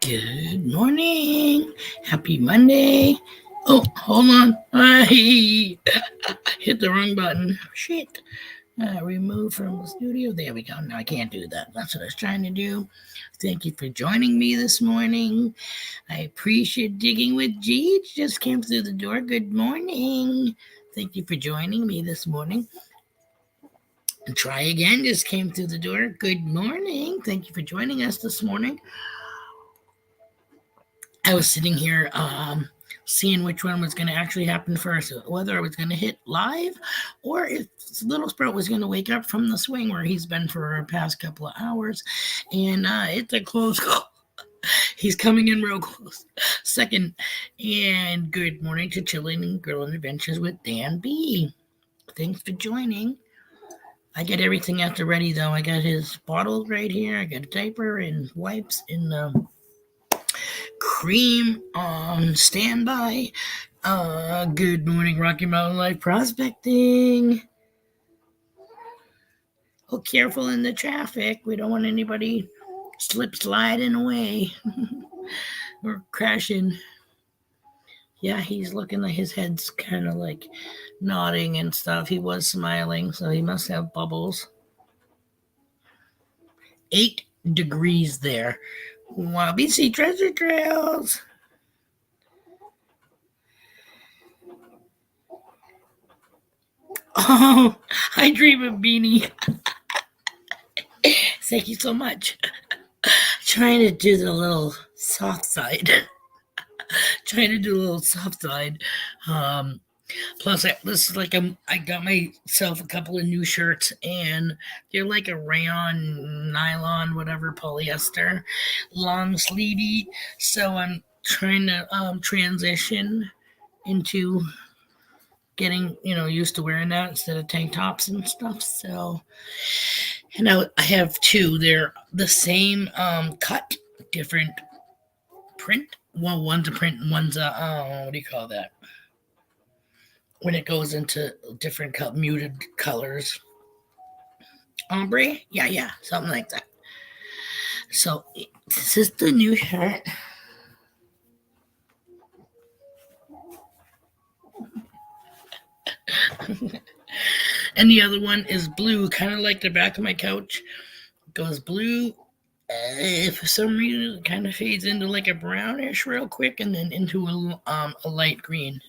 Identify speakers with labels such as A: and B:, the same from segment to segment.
A: Good morning. Happy Monday. Oh, hold on. I hit the wrong button. Shit. Remove from the studio. There we go. No, I can't do that. That's what I was trying to do. Thank you for joining me this morning. I appreciate Digging with G. Just came through the door. Good morning. Thank you for joining me this morning. And try again. Just came through the door. Good morning. Thank you for joining us this morning. I was sitting here seeing which one was going to actually happen first, whether I was going to hit live or if Little Sprout was going to wake up from the swing where he's been for the past couple of hours. And it's a close call. He's coming in real close. Second, and good morning to Chilling and Grilling Adventures with Dan B. Thanks for joining. I get everything at the ready, though. I got his bottle right here. I got a diaper and wipes and cream on standby. Good morning, Rocky Mountain Life Prospecting. Oh, careful in the traffic. We don't want anybody sliding away or crashing. Yeah, he's looking like his head's kind of like nodding and stuff. He was smiling, so he must have bubbles. 8 degrees there. BC Treasure Trails. Oh, I dream of Beanie. Thank you so much. Trying to do the little soft side. Plus, this is like I got myself a couple of new shirts, and they're like a rayon, nylon, whatever, polyester, long sleevey. So I'm trying to transition into getting used to wearing that instead of tank tops and stuff. So, and I have two. They're the same cut, different print. Well, one's a print and one's a what do you call that? When it goes into different muted colors. Ombre? Yeah, something like that. So this is the new shirt. And the other one is blue, kind of like the back of my couch. It goes blue. For some reason, it kind of fades into like a brownish real quick and then into a light green.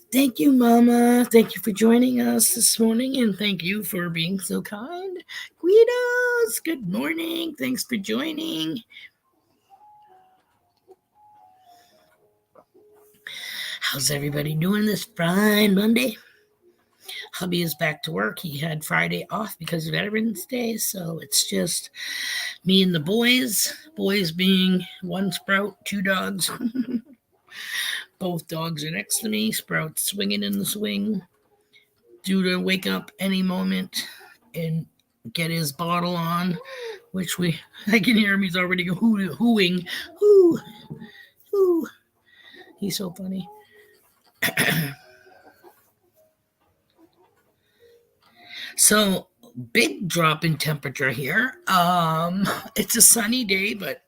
A: Thank you, Mama. Thank you for joining us this morning, and thank you for being so kind. Guidos, good morning. Thanks for joining. How's everybody doing this fine Monday? Hubby is back to work. He had Friday off because of Veterans Day, so it's just me and the boys. Boys being one Sprout, 2 dogs. Both dogs are next to me. Sprout's swinging in the swing, due to wake up any moment and get his bottle on, which I can hear him. He's already hooing. Hoo, hoo. He's so funny. So, big drop in temperature here. It's a sunny day, but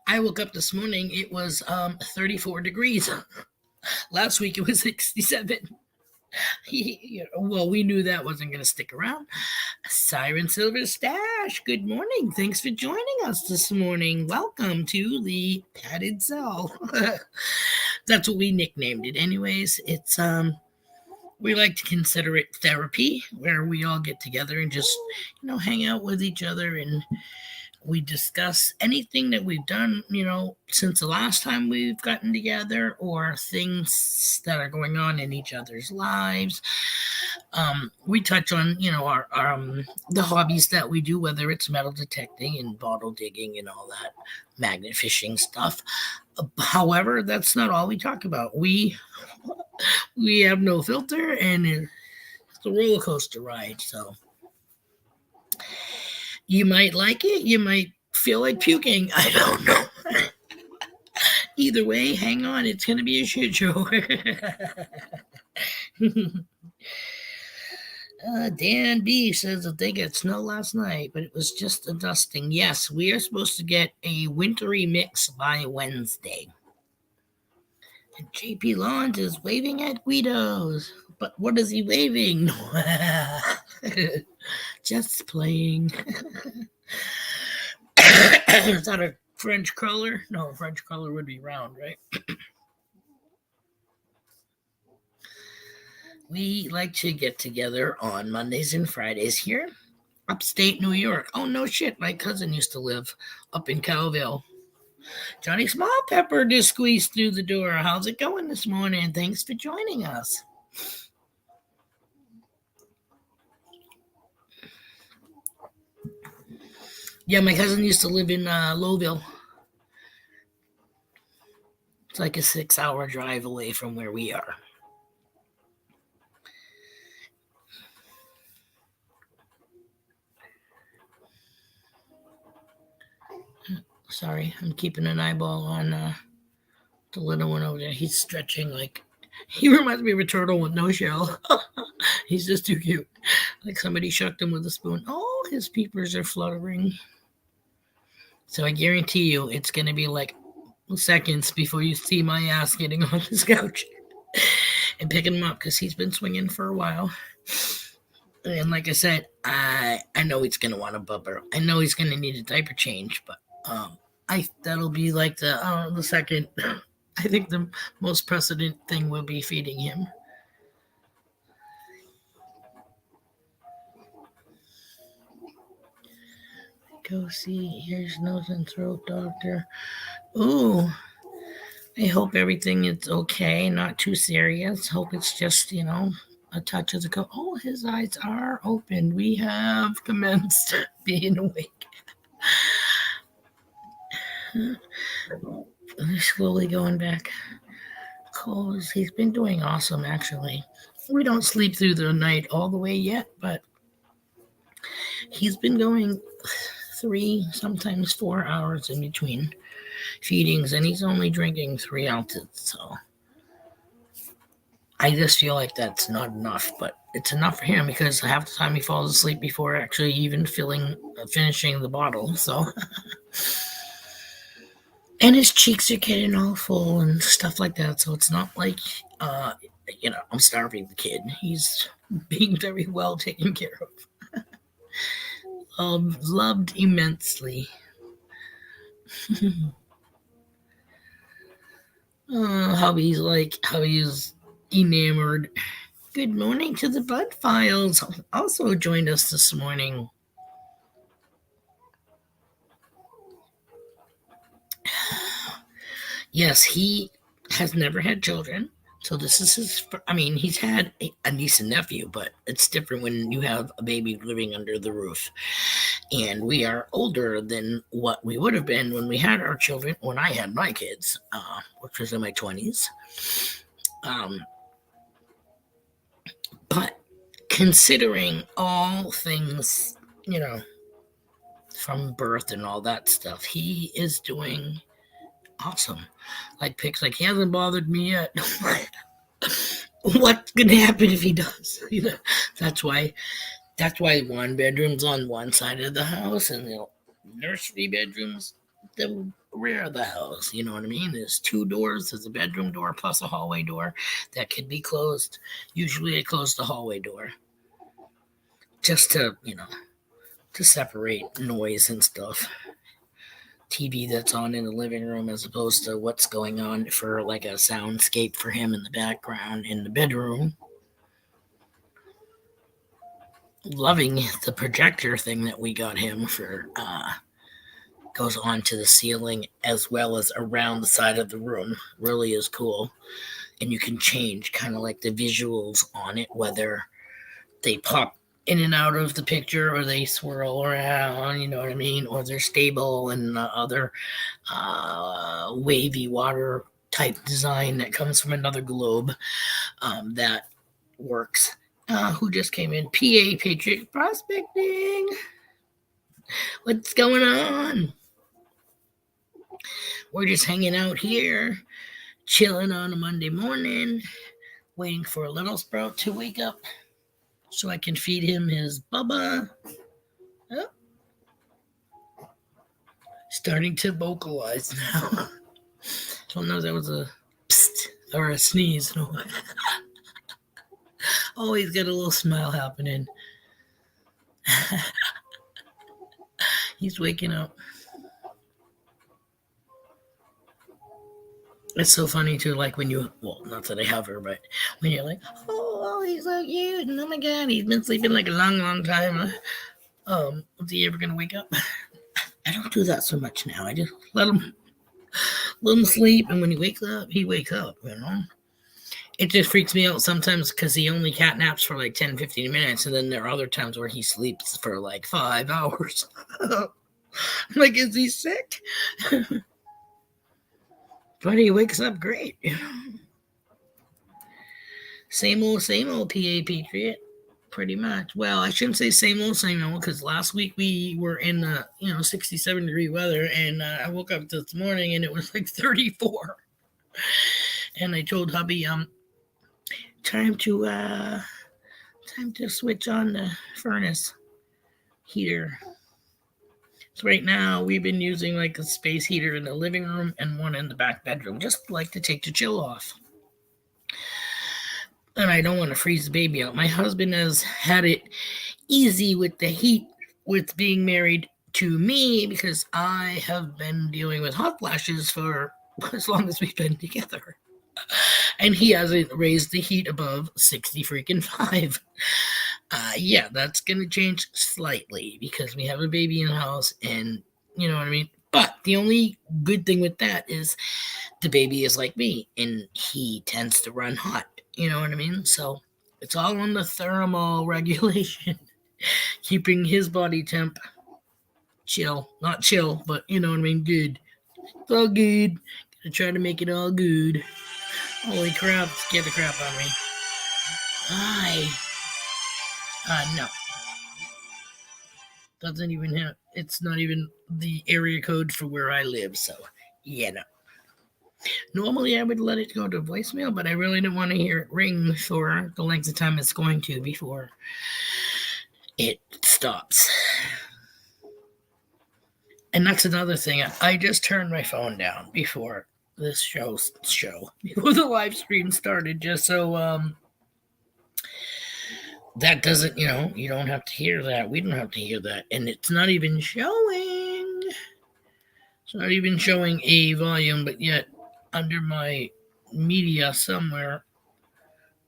A: I woke up this morning, it was 34 degrees. Last week it was 67. Well, we knew that wasn't going to stick around. Siren Silver Stash, good morning. Thanks for joining us this morning. Welcome to the padded cell. That's what we nicknamed it. Anyways, it's we like to consider it therapy, where we all get together and just hang out with each other, and we discuss anything that we've done, since the last time we've gotten together, or things that are going on in each other's lives. We touch on, our the hobbies that we do, whether it's metal detecting and bottle digging and all that magnet fishing stuff. However, that's not all we talk about. We have no filter, and it's a roller coaster ride. So you might like it, you might feel like puking. I don't know. Either way, hang on. It's going to be a shit show. Dan B says that they get snow last night, but it was just a dusting. Yes, we are supposed to get a wintry mix by Wednesday. And JP Lawns is waving at Guido's. But what is he waving? Just playing. Is that a French crawler? No, French crawler would be round, right? We like to get together on Mondays and Fridays here, upstate New York. Oh, no shit. My cousin used to live up in Cowville. Johnny Small Pepper just squeezed through the door. How's it going this morning? Thanks for joining us. Yeah, my cousin used to live in Lowville. It's like a 6-hour drive away from where we are. Sorry, I'm keeping an eyeball on the little one over there. He's stretching like he reminds me of a turtle with no shell. He's just too cute. Like somebody shucked him with a spoon. Oh, his peepers are fluttering. So I guarantee you it's going to be like seconds before you see my ass getting on this couch and picking him up, because he's been swinging for a while. And like I said, I know he's going to want a bubber. I know he's going to need a diaper change, but that'll be like the second. I think the most precedent thing will be feeding him. Go see ears, nose, and throat doctor. Ooh, I hope everything is okay, not too serious. Hope it's just, a touch of the cold. Oh, his eyes are open. We have commenced being awake. Slowly going back. Cause he's been doing awesome, actually. We don't sleep through the night all the way yet, but he's been going 3, sometimes 4 hours in between feedings, and he's only drinking 3 ounces. So I just feel like that's not enough, but it's enough for him, because half the time he falls asleep before actually even finishing the bottle. So. And his cheeks are getting all full and stuff like that. So it's not like, I'm starving the kid. He's being very well taken care of. Loved immensely. How he's enamored. Good morning to the Bud Files. Also joined us this morning. Yes, he has never had children. So this is he's had a niece and nephew, but it's different when you have a baby living under the roof. And we are older than what we would have been when we had our children, when I had my kids, which was in my 20s. But considering all things, from birth and all that stuff, he is doing awesome. Like Pic's like, he hasn't bothered me yet. What's gonna happen if he does? That's why one bedroom's on one side of the house, and the nursery bedroom's the rear of the house. You know what I mean? There's two doors. There's a bedroom door plus a hallway door that can be closed. Usually I close the hallway door just to, to separate noise and stuff. TV that's on in the living room as opposed to what's going on for like a soundscape for him in the background in the bedroom. Loving the projector thing that we got him for goes on to the ceiling as well as around the side of the room. Really is cool. And you can change kind of like the visuals on it, whether they pop in and out of the picture or they swirl around, you know what I mean? Or they're stable and other wavy water type design that comes from another globe that works. Who just came in? PA Patriot Prospecting. What's going on? We're just hanging out here, chilling on a Monday morning, waiting for a little sprout to wake up so I can feed him his bubba. Oh. Starting to vocalize now. Don't know if that was a psst or a sneeze. No. Always got a little smile happening. He's waking up. It's so funny too, like when you, well, not that I have her, but when you're like, oh, he's so cute, and oh my god, he's been sleeping like a long time. Is he ever gonna wake up? I don't do that so much now. I just let him sleep, and when he wakes up, you know? It just freaks me out sometimes because he only cat naps for like 10, 15 minutes, and then there are other times where he sleeps for like 5 hours. I'm like, is he sick? But he wakes up great. Same old PA Patriot, pretty much. Well, I shouldn't say same old, because last week we were in 67-degree weather, and I woke up this morning and it was like 34. And I told hubby, time to switch on the furnace heater. So right now we've been using like a space heater in the living room and one in the back bedroom, just like to take the chill off. And I don't want to freeze the baby out. My husband has had it easy with the heat with being married to me because I have been dealing with hot flashes for as long as we've been together. And he hasn't raised the heat above 60 freaking 5. Yeah, that's going to change slightly because we have a baby in the house and you know what I mean? But the only good thing with that is the baby is like me and he tends to run hot. You know what I mean? So it's all on the thermal regulation, keeping his body temp chill. Not chill, but you know what I mean? Good. It's all good. Gonna try to make it all good. Holy crap, scared the crap out of me. Hi. No. Doesn't even have, it's not even the area code for where I live, so yeah, no. Normally I would let it go to voicemail, but I really didn't want to hear it ring for the length of time it's going to before it stops. And that's another thing. I just turned my phone down before this show before the live stream started, just so that doesn't, you don't have to hear that. We don't have to hear that. And it's not even showing. It's not even showing a volume, but yet under my media somewhere,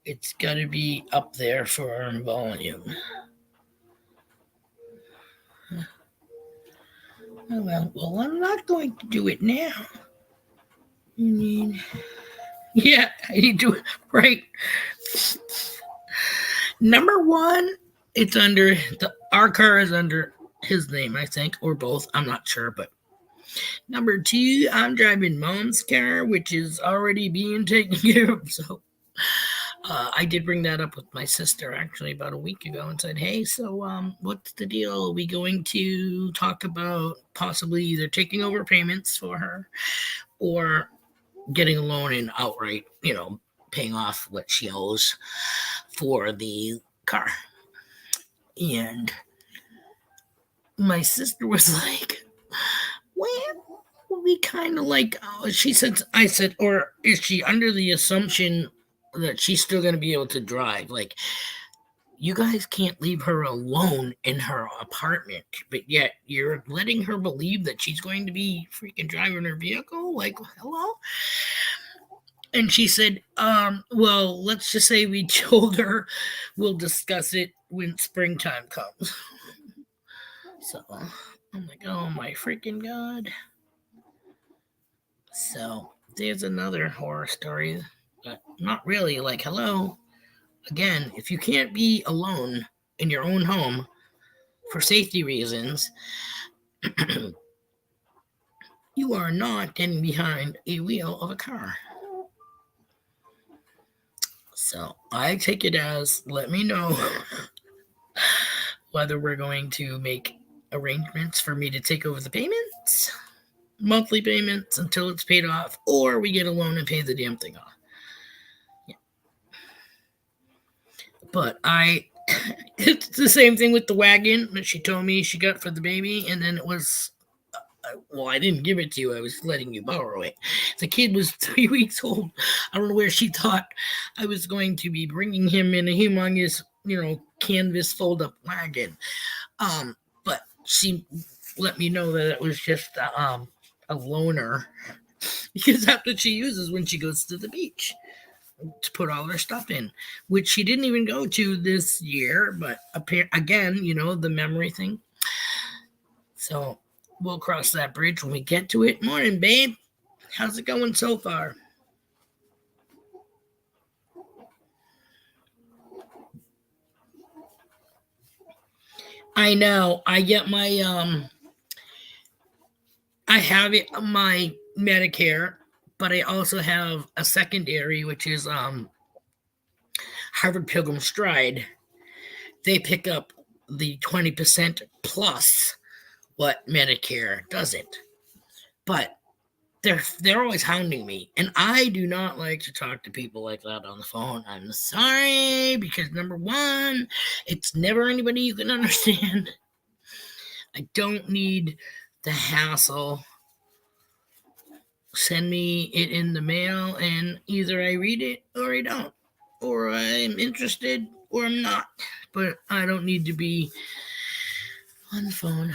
A: it's got to be up there for volume. Oh, well, I'm not going to do it now. I mean, yeah, I need to, right. Number one, it's under, our car is under his name, I think, or both. I'm not sure, but number two, I'm driving mom's car, which is already being taken care of. So I did bring that up with my sister actually about a week ago and said, hey, so what's the deal? Are we going to talk about possibly either taking over payments for her or getting a loan and outright, paying off what she owes for the car? And my sister was like, well, we kind of like, she said, I said, or is she under the assumption that she's still going to be able to drive? Like, you guys can't leave her alone in her apartment, but yet you're letting her believe that she's going to be freaking driving her vehicle? Like, hello? And she said, well, let's just say we told her we'll discuss it when springtime comes. So I'm like, oh my freaking God. So there's another horror story, but not really. Like, hello. Again, if you can't be alone in your own home for safety reasons, you are not getting behind a wheel of a car. So I take it as, let me know whether we're going to make arrangements for me to take over the payments, monthly payments until it's paid off, or we get a loan and pay the damn thing off. Yeah. But it's the same thing with the wagon that she told me she got for the baby, and then it was, well, I didn't give it to you. I was letting you borrow it. The kid was 3 weeks old. I don't know where she thought I was going to be bringing him in a humongous, canvas fold-up wagon. But she let me know that it was just a loaner, because that's what she uses when she goes to the beach to put all her stuff in, which she didn't even go to this year. But again, the memory thing. So we'll cross that bridge when we get to it. Morning, babe. How's it going so far? I know. I get my I have it my Medicare, but I also have a secondary, which is Harvard Pilgrim Stride. They pick up the 20% plus what Medicare doesn't. But they're always hounding me, and I do not like to talk to people like that on the phone. I'm sorry, because number one, it's never anybody you can understand. I don't need the hassle. Send me it in the mail, and either I read it or I don't, or I'm interested or I'm not. But I don't need to be on the phone.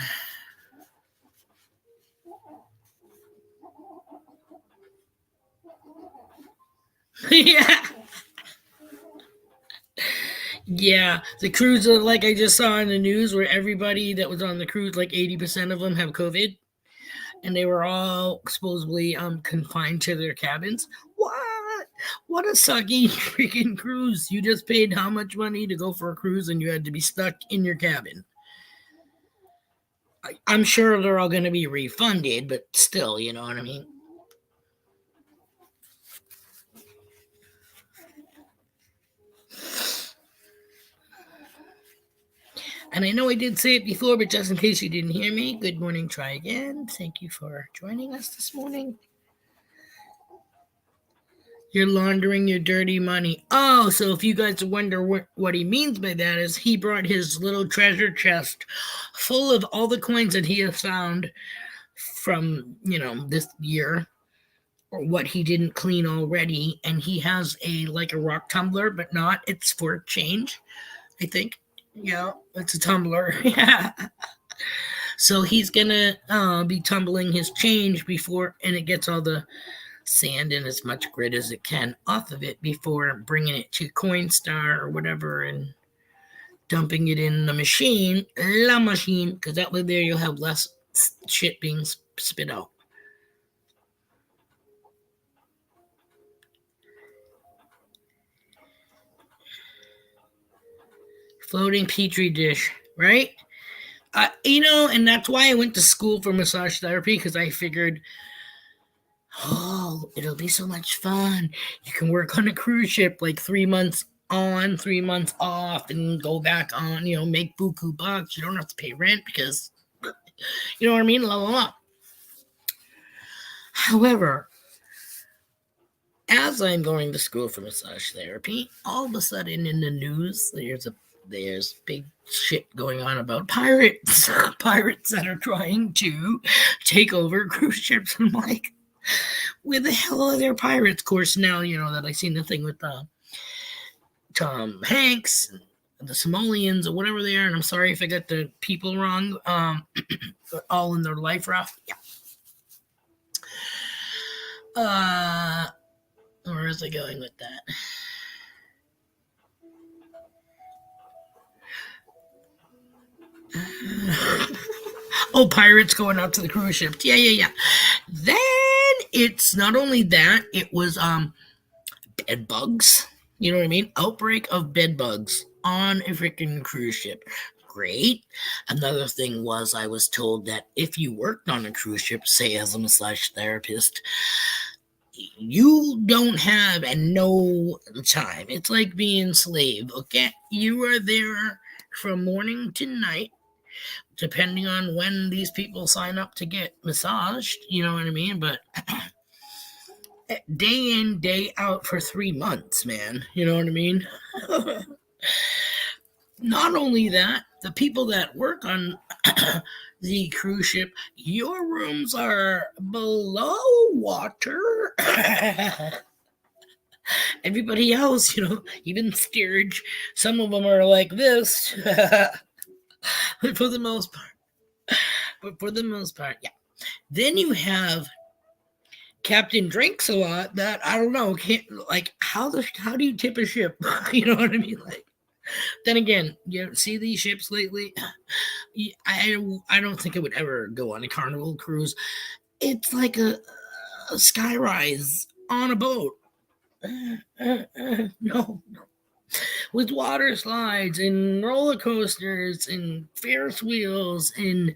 A: Yeah. Yeah, the cruise, like I just saw in the news, where everybody that was on the cruise, like 80% of them have COVID, and they were all supposedly confined to their cabins. What a sucky freaking cruise! You just paid how much money to go for a cruise, and you had to be stuck in your cabin. I'm sure they're all going to be refunded, but still, you know what I mean. And I know I did say it before, but just in case you didn't hear me, good morning, try again. Thank you for joining us this morning. You're laundering your dirty money. Oh, so if you guys wonder what he means by that, is he brought his little treasure chest full of all the coins that he has found from, this year, or what he didn't clean already. And he has like a rock tumbler, but not, it's for change, I think. Yeah, it's a tumbler. Yeah. So he's gonna be tumbling his change before, and it gets all the sand and as much grit as it can off of it before bringing it to Coinstar or whatever and dumping it in the machine, because that way there you'll have less shit being spit out. Floating petri dish, right? And that's why I went to school for massage therapy, because I figured, oh, it'll be so much fun. You can work on a cruise ship like 3 months on, 3 months off, and go back on, make buku bucks. You don't have to pay rent because, you know what I mean? La la la. However, as I'm going to school for massage therapy, all of a sudden in the news, there's a there's big shit going on about pirates. Pirates that are trying to take over cruise ships. I'm like, where the hell are their pirates? Of course, now, that I seen the thing with Tom Hanks, the Somalians, or whatever they are, and I'm sorry if I got the people wrong, all in their life raft. Yeah. Where is I going with that? Oh, pirates going out to the cruise ships. Yeah. Then it's not only that, it was bed bugs. You know what I mean? Outbreak of bed bugs on a freaking cruise ship. Great. Another thing was I was told that if you worked on a cruise ship, say as a massage therapist, you don't have no time. It's like being slave, okay? You are there from morning to night, depending on when these people sign up to get massaged, you know what I mean? But day in, day out for 3 months, man. You know what I mean? Not only that, the people that work on the cruise ship, your rooms are below water. Everybody else, even steerage, some of them are like this. But for the most part, yeah. Then you have Captain Drinks a lot that I don't know, can't, like, how do you tip a ship? You know what I mean? Like, then again, you see these ships lately. I don't think I would ever go on a Carnival cruise. It's like a skyrise on a boat. No. With water slides and roller coasters and Ferris wheels and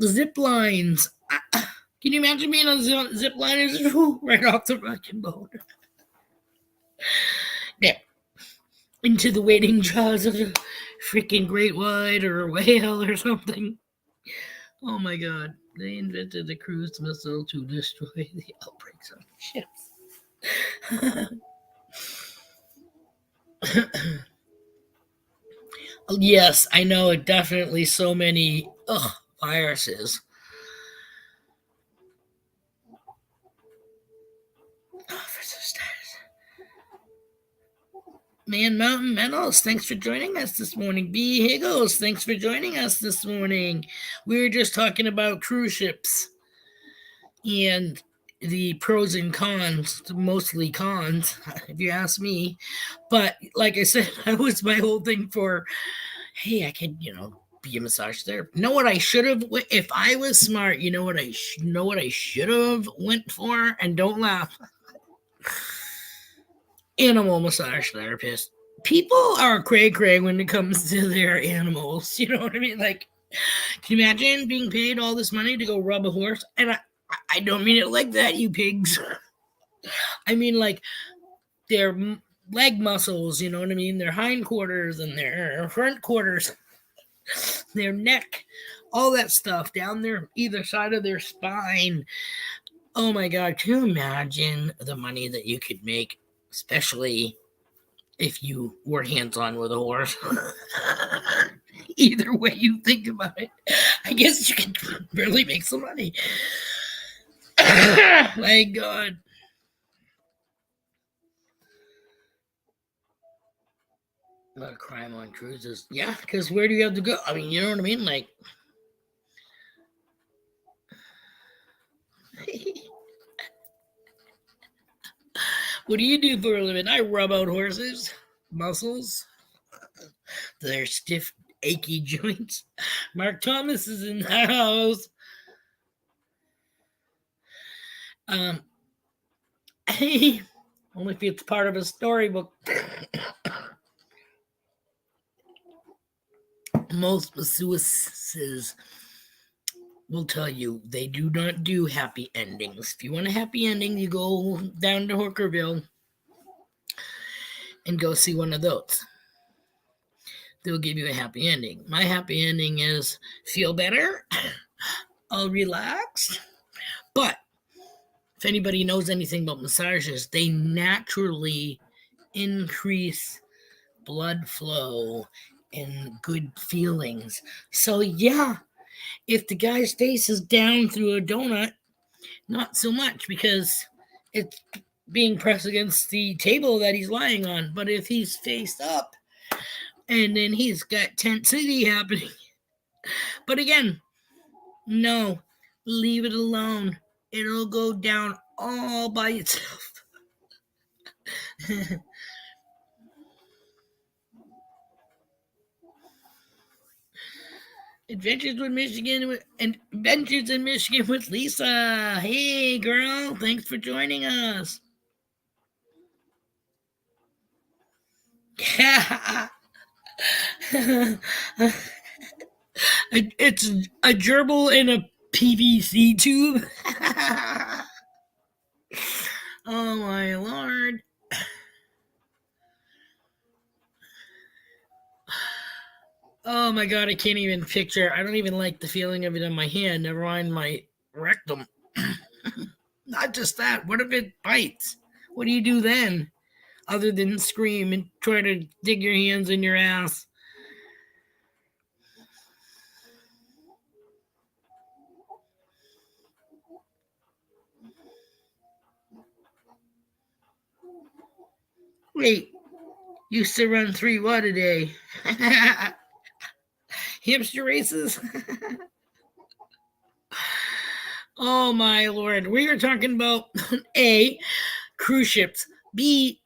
A: zip lines. Can you imagine being on a zip line right off the fucking boat? Yeah. Into the waiting jaws of a freaking great white or a whale or something. Oh my god. They invented the cruise missile to destroy the outbreaks on ships. Yes, I know, definitely so many viruses. Man Mountain Meadows, thanks for joining us this morning. B. Higgles, thanks for joining us this morning. We were just talking about cruise ships and the pros and cons, mostly cons, if you ask me. But like I said, that was my whole thing for, hey, I could, be a massage therapist. Know what I should have? If I was smart, you know what I should have went for? And don't laugh. Animal massage therapist. People are cray when it comes to their animals. You know what I mean? Like, can you imagine being paid all this money to go rub a horse? And I don't mean it like that, you pigs. I mean, like, their leg muscles, you know what I mean? Their hindquarters and their front quarters, their neck, all that stuff down there, either side of their spine. Oh my God, can you imagine the money that you could make, especially if you were hands-on with a horse? Either way you think about it, I guess you can really make some money. My God. A lot of crime on cruises. Yeah, because where do you have to go? I mean, you know what I mean? Like, what do you do for a living? I rub out horses' muscles, their stiff, achy joints. Mark Thomas is in the house. Hey, only if it's part of a storybook. Most masseuses will tell you they do not do happy endings. If you want a happy ending, you go down to Hookerville and go see one of those. They'll give you a happy ending. My happy ending is feel better, I'll relax. But if anybody knows anything about massages, they naturally increase blood flow and good feelings. So yeah, if the guy's face is down through a donut, not so much because it's being pressed against the table that he's lying on. But if he's faced up and then he's got tensity happening, but again, no, leave it alone. It'll go down all by itself. Adventures in Michigan with Lisa. Hey girl, thanks for joining us. It's a gerbil in a PVC tube. Oh my lord. Oh my god, I can't even picture. I don't even like the feeling of it in my hand, never mind my rectum. Not just that, what if it bites? What do you do then? Other than scream and try to dig your hands in your ass. Wait, used to run 3 what a day? Hamster races? Oh my lord. We are talking about A, cruise ships, B,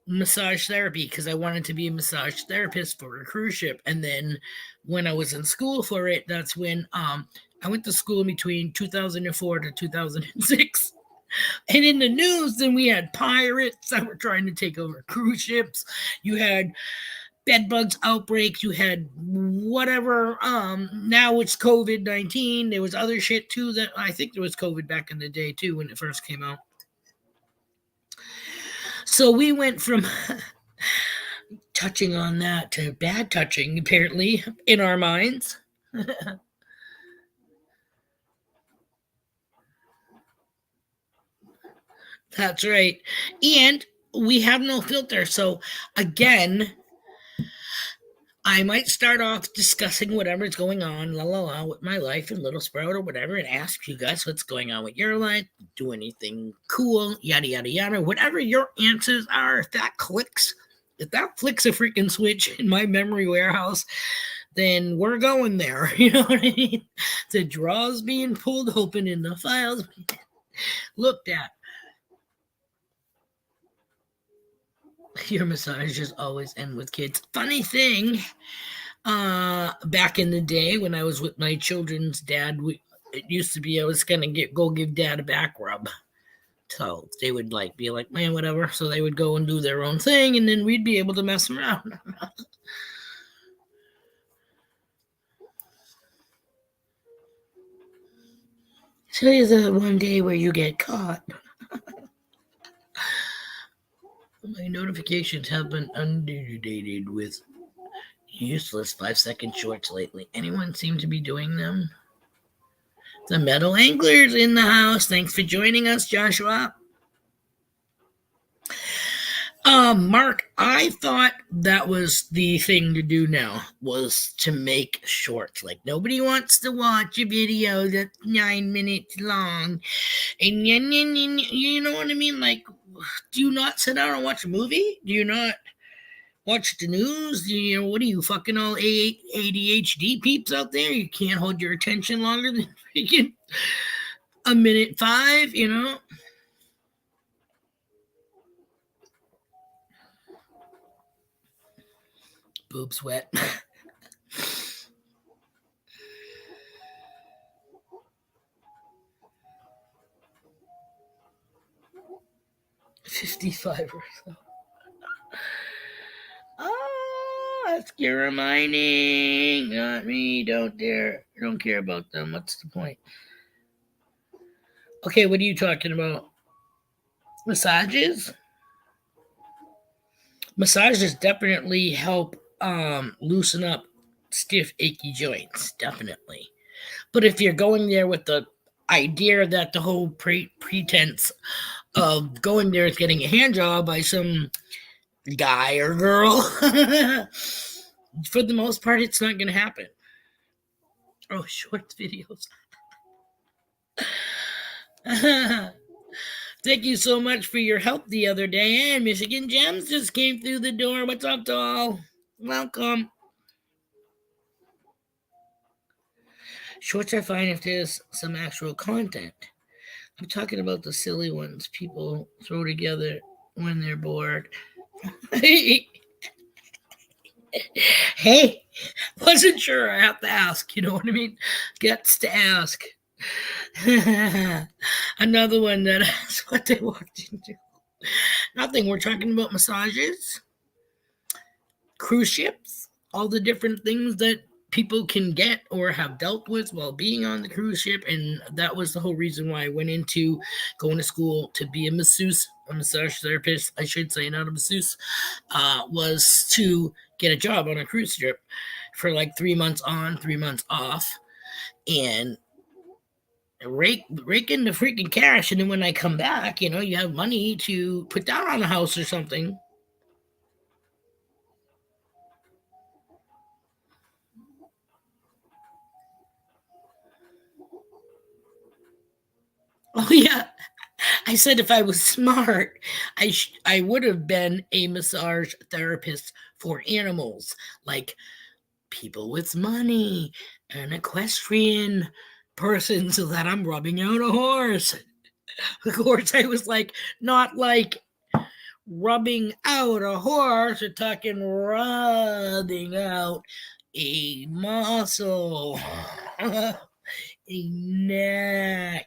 A: massage therapy, because I wanted to be a massage therapist for a cruise ship. And then when I was in school for it, that's when I went to school between 2004 to 2006. And in the news, then we had pirates that were trying to take over cruise ships. You had bed bugs outbreaks. You had whatever. Now it's COVID-19. There was other shit too. That I think there was COVID back in the day too when it first came out. So we went from touching on that to bad touching, apparently, in our minds. That's right. And we have no filter. So, again, I might start off discussing whatever's going on, la la la, with my life in Little Sprout or whatever, and ask you guys what's going on with your life, do anything cool, yada yada yada. Whatever your answers are, if that flicks a freaking switch in my memory warehouse, then we're going there. You know what I mean? The drawers being pulled open and the files looked at. Your massages always end with kids. Funny thing, back in the day when I was with my children's dad, it used to be I was gonna go give dad a back rub. So they would be like, man, whatever. So they would go and do their own thing, and then we'd be able to mess around. Today's the one day where you get caught. My notifications have been inundated with useless 5-second shorts lately. Anyone seem to be doing them? The metal anglers in the house. Thanks for joining us, Joshua. Mark, I thought that was the thing to do now, was to make shorts. Like, nobody wants to watch a video that's 9 minutes long. And you know what I mean? Like, do you not sit down and watch a movie? Do you not watch the news? What are you, fucking all ADHD peeps out there? You can't hold your attention longer than freaking a minute 5, Boobs wet. $55 or so. Oh, that's Kira Mining. Not me. Don't care about them. What's the point? Okay, what are you talking about? Massages? Massages definitely help loosen up stiff, achy joints. Definitely. But if you're going there with the idea that the whole pretense of going there is getting a hand job by some guy or girl. For the most part, it's not going to happen. Oh, shorts videos. Thank you so much for your help the other day. And Michigan Gems just came through the door. What's up, doll? Welcome. Shorts are fine if there's some actual content. I'm talking about the silly ones people throw together when they're bored. Hey, wasn't sure. I have to ask. You know what I mean? Gets to ask. Another one that asked what they walked into. Nothing. We're talking about massages, cruise ships, all the different things that people can get or have dealt with while being on the cruise ship. And that was the whole reason why I went into going to school to be a massage therapist, I should say, not a masseuse, was to get a job on a cruise ship for like 3 months on, 3 months off, and rake in the freaking cash. And then when I come back, you have money to put down on a house or something. Oh yeah, I said if I was smart, I would have been a massage therapist for animals, like people with money, an equestrian person, so that I'm rubbing out a horse. Of course, I was like, not like rubbing out a horse, we're talking rubbing out a muscle, a neck.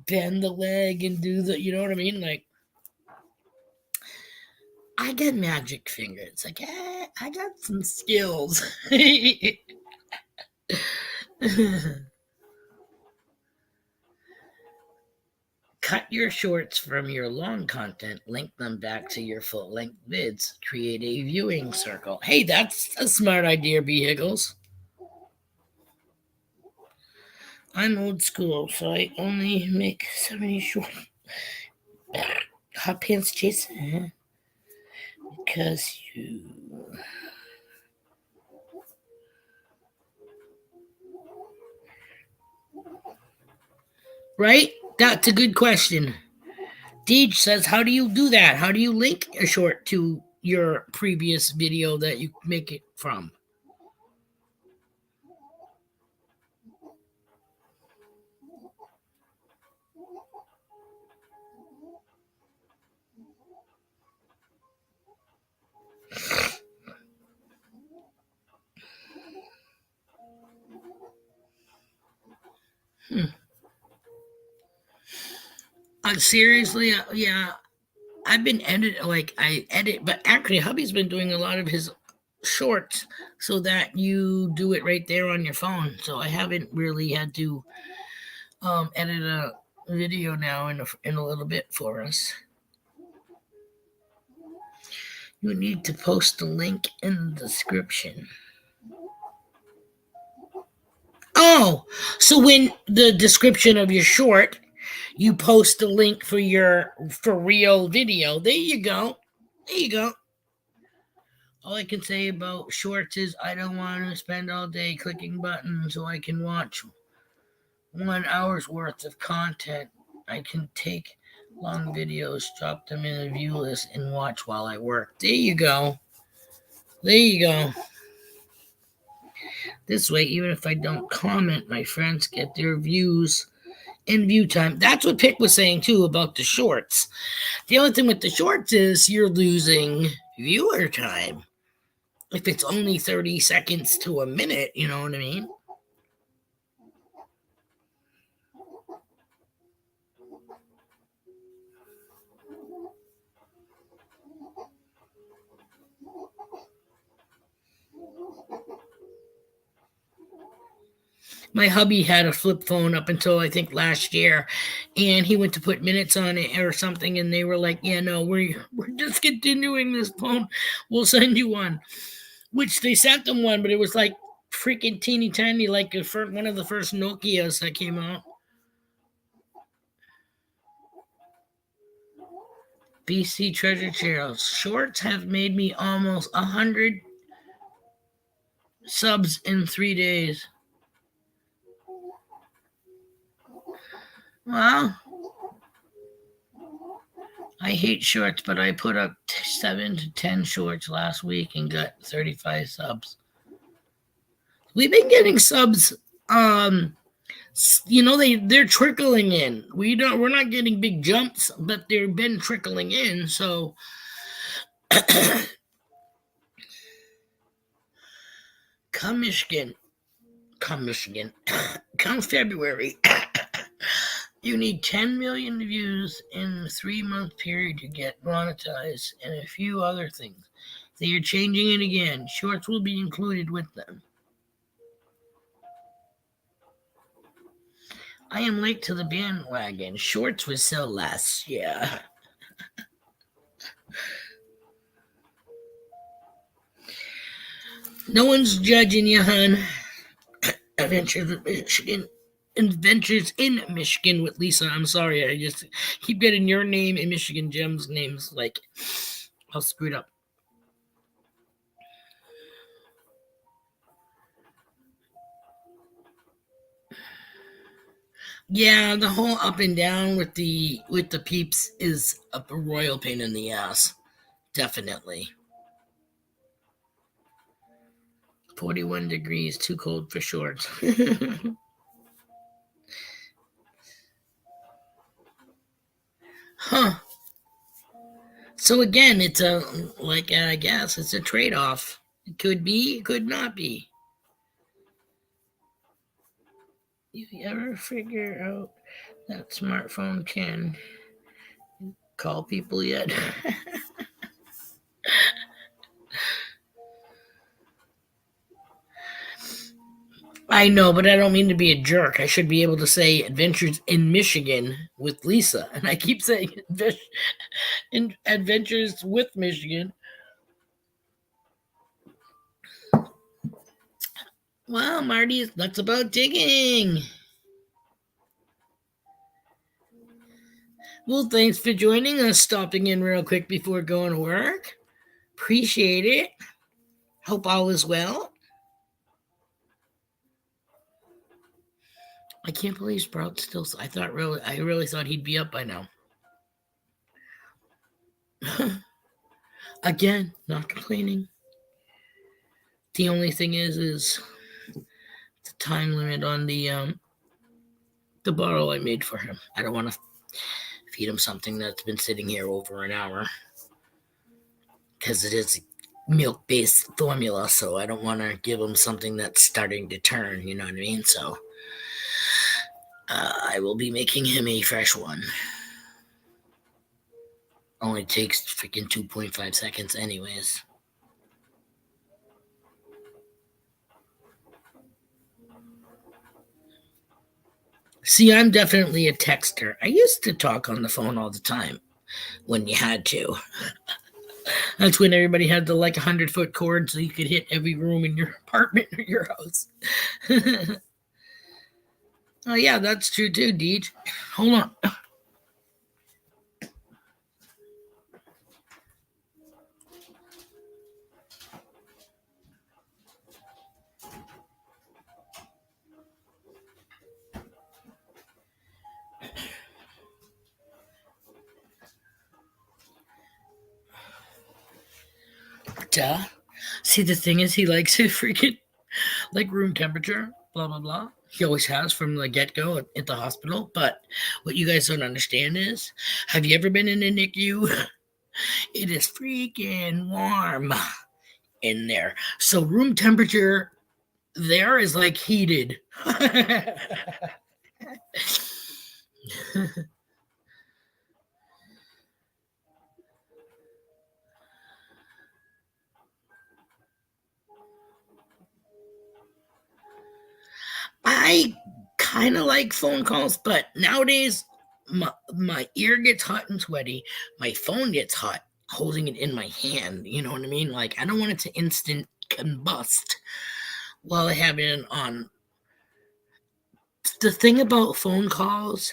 A: Bend the leg and do you know what I mean? Like, I got magic fingers. Like, I got some skills. Cut your shorts from your long content, link them back to your full length vids, create a viewing circle. Hey, that's a smart idea, Vehicles. I'm old school, so I only make 70 short. Hot pants, Jason. Because you. Right? That's a good question. Deej says, how do you do that? How do you link a short to your previous video that you make it from? Seriously, yeah, I've been I edit, but actually, hubby's been doing a lot of his shorts so that you do it right there on your phone. So I haven't really had to edit a video now in a little bit for us. You need to post the link in the description. Oh, so when the description of your short, you post the link for your for real video. There you go. There you go. All I can say about shorts is I don't want to spend all day clicking buttons so I can watch 1 hour's worth of content. I can take long videos, drop them in a view list, and watch while I work. There you go. There you go. This way, even if I don't comment, my friends get their views in view time. That's what Pick was saying too about the shorts. The only thing with the shorts is you're losing viewer time. If it's only 30 seconds to a minute, you know what I mean? My hubby had a flip phone up until I think last year, and he went to put minutes on it or something, and they were like, "Yeah, no, we're discontinuing this phone. We'll send you one." Which they sent them one, but it was like freaking teeny tiny, like one of the first Nokia's that came out. BC Treasure Trails. Shorts have made me almost 100 subs in 3 days. Well, I hate shorts, but I put up 7 to 10 shorts last week and got 35 subs. We've been getting subs. They're trickling in. We're not getting big jumps, but they've been trickling in. So come Michigan, come February, you need 10 million views in a 3-month period to get monetized and a few other things. They are changing it again. Shorts will be included with them. I am late to the bandwagon. Shorts was so last year. No one's judging you, hun. Adventures in Michigan with Lisa. I'm sorry, I just keep getting your name and Michigan Gem's names like all screwed up. Yeah, the whole up and down with the peeps is a royal pain in the ass. Definitely. 41 degrees, too cold for shorts. Huh. So again, it's I guess it's a trade-off. It could be, it could not be. You ever figure out that smartphone can call people yet? I know, but I don't mean to be a jerk. I should be able to say Adventures in Michigan with Lisa. And I keep saying Adventures with Michigan. Well, Marty, that's about digging. Well, thanks for joining us, stopping in real quick before going to work. Appreciate it. Hope all is well. I can't believe Sprout's still. I really thought he'd be up by now. Again, not complaining. The only thing is the time limit on the bottle I made for him. I don't want to feed him something that's been sitting here over an hour because it is milk-based formula, so I don't want to give him something that's starting to turn, you know what I mean? So I will be making him a fresh one. Only takes freaking 2.5 seconds anyways. See, I'm definitely a texter. I used to talk on the phone all the time when you had to. That's when everybody had the 100-foot cord so you could hit every room in your apartment or your house. Oh, yeah, that's true too, Deej. Hold on. Duh. See, the thing is, he likes it freaking room temperature, blah, blah, blah. He always has from the get-go at the hospital. But what you guys don't understand is, have you ever been in a NICU? It is freaking warm in there. So room temperature there is heated. I kind of like phone calls, but nowadays my ear gets hot and sweaty. My phone gets hot holding it in my hand. You know what I mean? I don't want it to instant combust while I have it on. The thing about phone calls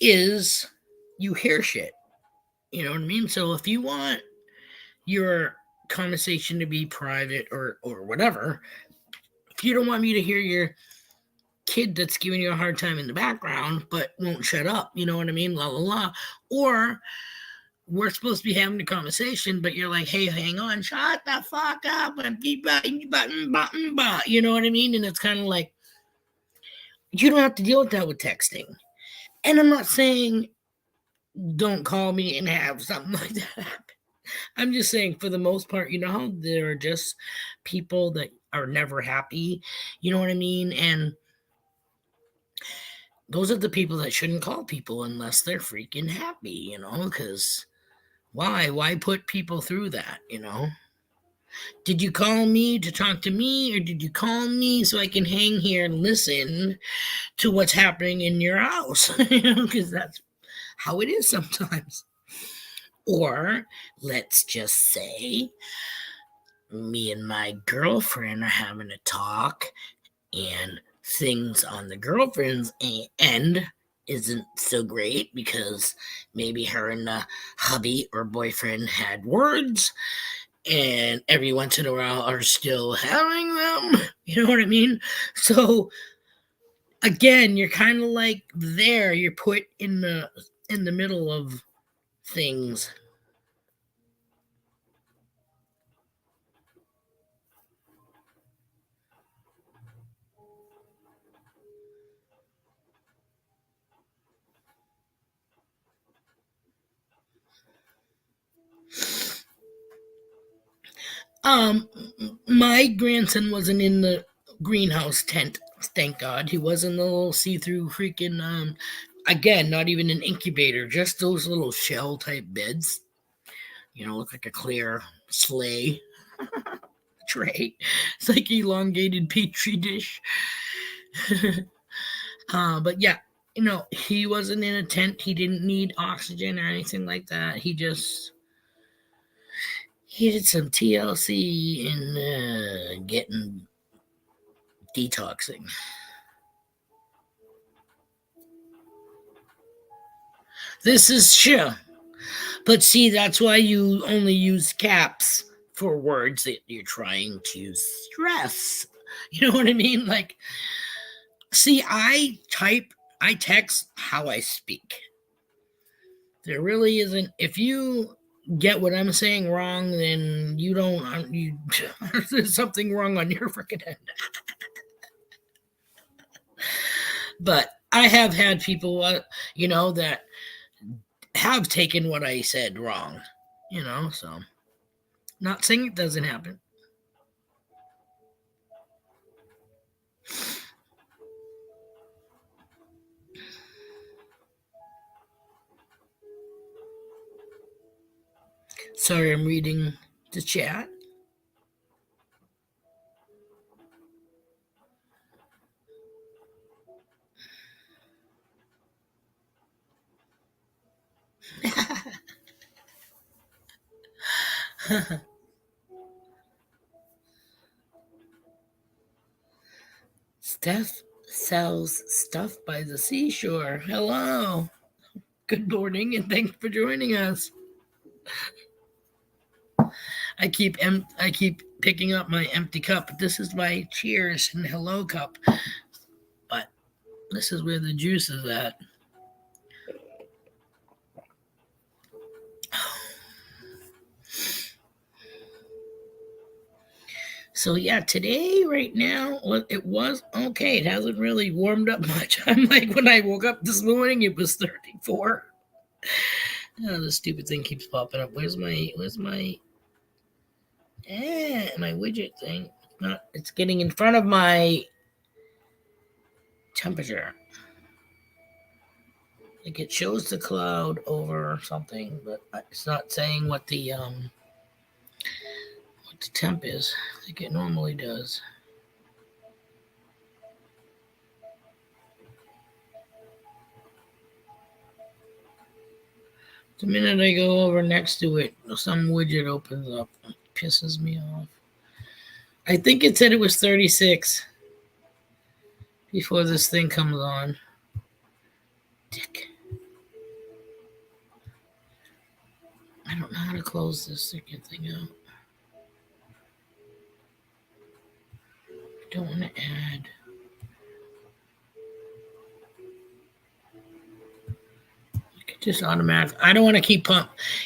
A: is you hear shit. You know what I mean? So if you want your conversation to be private or whatever, if you don't want me to hear your kid that's giving you a hard time in the background but won't shut up, you know what I mean? La la la. Or we're supposed to be having a conversation, but you're like, hey, hang on, shut the fuck up, and you know what I mean? And it's kind of like, you don't have to deal with that with texting. And I'm not saying don't call me and have something like that happen. I'm just saying, for the most part, you know how there are just people that are never happy, you know what I mean? And those are the people that shouldn't call people unless they're freaking happy, you know, because why put people through that, you know? Did you call me to talk to me, or did you call me so I can hang here and listen to what's happening in your house? You know, because that's how it is sometimes. Or let's just say me and my girlfriend are having a talk, and things on the girlfriend's end isn't so great because maybe her and the hubby or boyfriend had words, and every once in a while are still having them. You know what I mean? So again, you're kind of like there. You're put in the middle of things. Um, my grandson wasn't in the greenhouse tent. Thank God, he was in the little see-through freaking. Again, not even an incubator, just those little shell type beds. You know, look like a clear sleigh tray. It's like elongated petri dish. But yeah, you know, he wasn't in a tent. He didn't need oxygen or anything like that. He did some TLC and getting detoxing. This is true. But see, that's why you only use caps for words that you're trying to stress. You know what I mean? Like, see, I text how I speak. There really isn't. If you get what I'm saying wrong, then you don't. You there's something wrong on your freaking end. But I have had people, you know, that have taken what I said wrong. You know, so not saying it doesn't happen. Sorry, I'm reading the chat. Steph sells stuff by the seashore. Hello. Good morning and thanks for joining us. I keep picking up my empty cup. This is my cheers and hello cup. But this is where the juice is at. So yeah, today right now it was okay. It hasn't really warmed up much. I'm like when I woke up this morning, it was 34. Oh, the stupid thing keeps popping up. My widget thing? Not. It's getting in front of my temperature. Like it shows the cloud over something, but it's not saying what the temp is, like it normally does. The minute I go over next to it, some widget opens up. It pisses me off. I think it said it was 36 before this thing comes on. Dick. I don't know how to close this second thing out. I don't want to add. Just automatic. I don't want to keep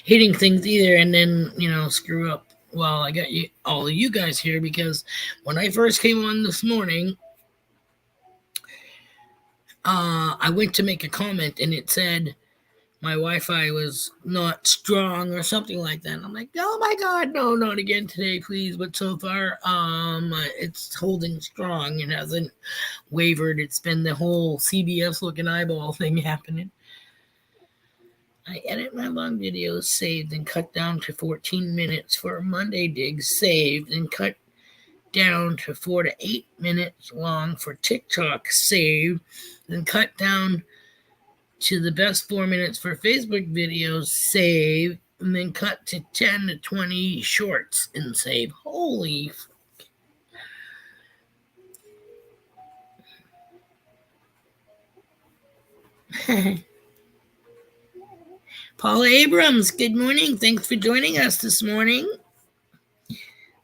A: hitting things either, and then screw up. Well, I got you all of you guys here because when I first came on this morning, I went to make a comment and it said my Wi-Fi was not strong or something like that. And I'm like, oh my god, no, not again today, please. But so far, it's holding strong and hasn't wavered. It's been the whole CBS looking eyeball thing happening. I edit my long videos, saved, and cut down to 14 minutes for Monday digs, saved, and cut down to 4 to 8 minutes long for TikTok, saved, and cut down to the best 4 minutes for Facebook videos, save, and then cut to 10 to 20 shorts and save. Holy Paula Abrams, good morning. Thanks for joining us this morning.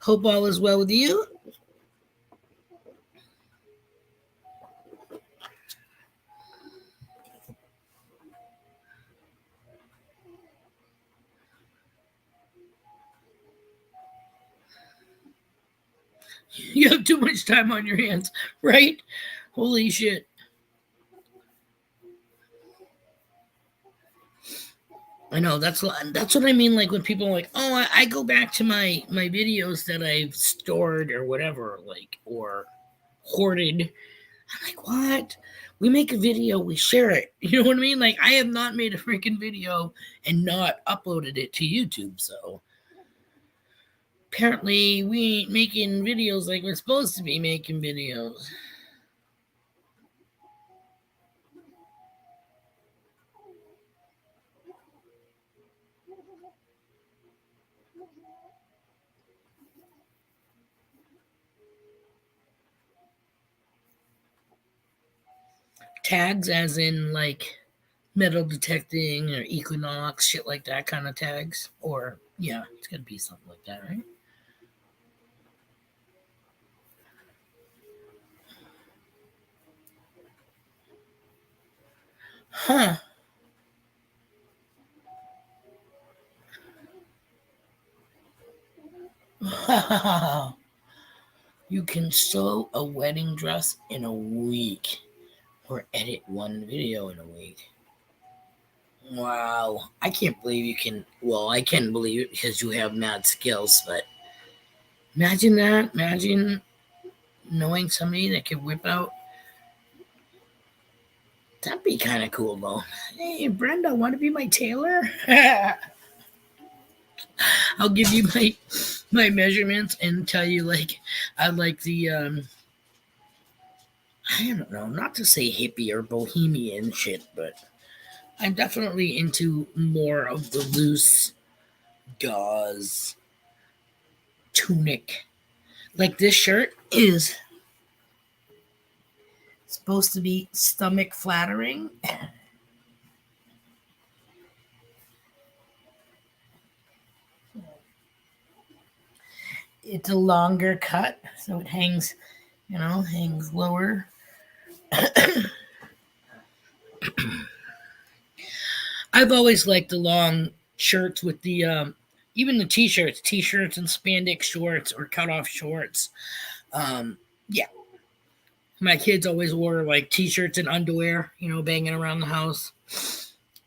A: Hope all is well with you. You have too much time on your hands, right? Holy shit. I know that's what I mean. Like when people are like, "Oh, I go back to my videos that I've stored or whatever, like or hoarded." I'm like, "What? We make a video, we share it." You know what I mean? Like I have not made a freaking video and not uploaded it to YouTube. So apparently, we ain't making videos like we're supposed to be making videos. Tags as in like metal detecting or equinox, shit like that kind of tags. Or yeah, it's gonna be something like that, right? Huh. Wow. You can sew a wedding dress in a week or edit one video in a week. Wow. I can't believe you can. Well, I can believe it because you have mad skills, but imagine that. Imagine knowing somebody that could whip out. That'd be kind of cool, though. Hey, Brenda, want to be my tailor? I'll give you my measurements and tell you like I like the I don't know, not to say hippie or bohemian shit, but I'm definitely into more of the loose gauze tunic. Like this shirt is supposed to be stomach flattering. It's a longer cut, so it hangs, hangs lower. I've always liked the long shirts with the even the t-shirts and spandex shorts or cut off shorts. Yeah, my kids always wore like t-shirts and underwear, banging around the house,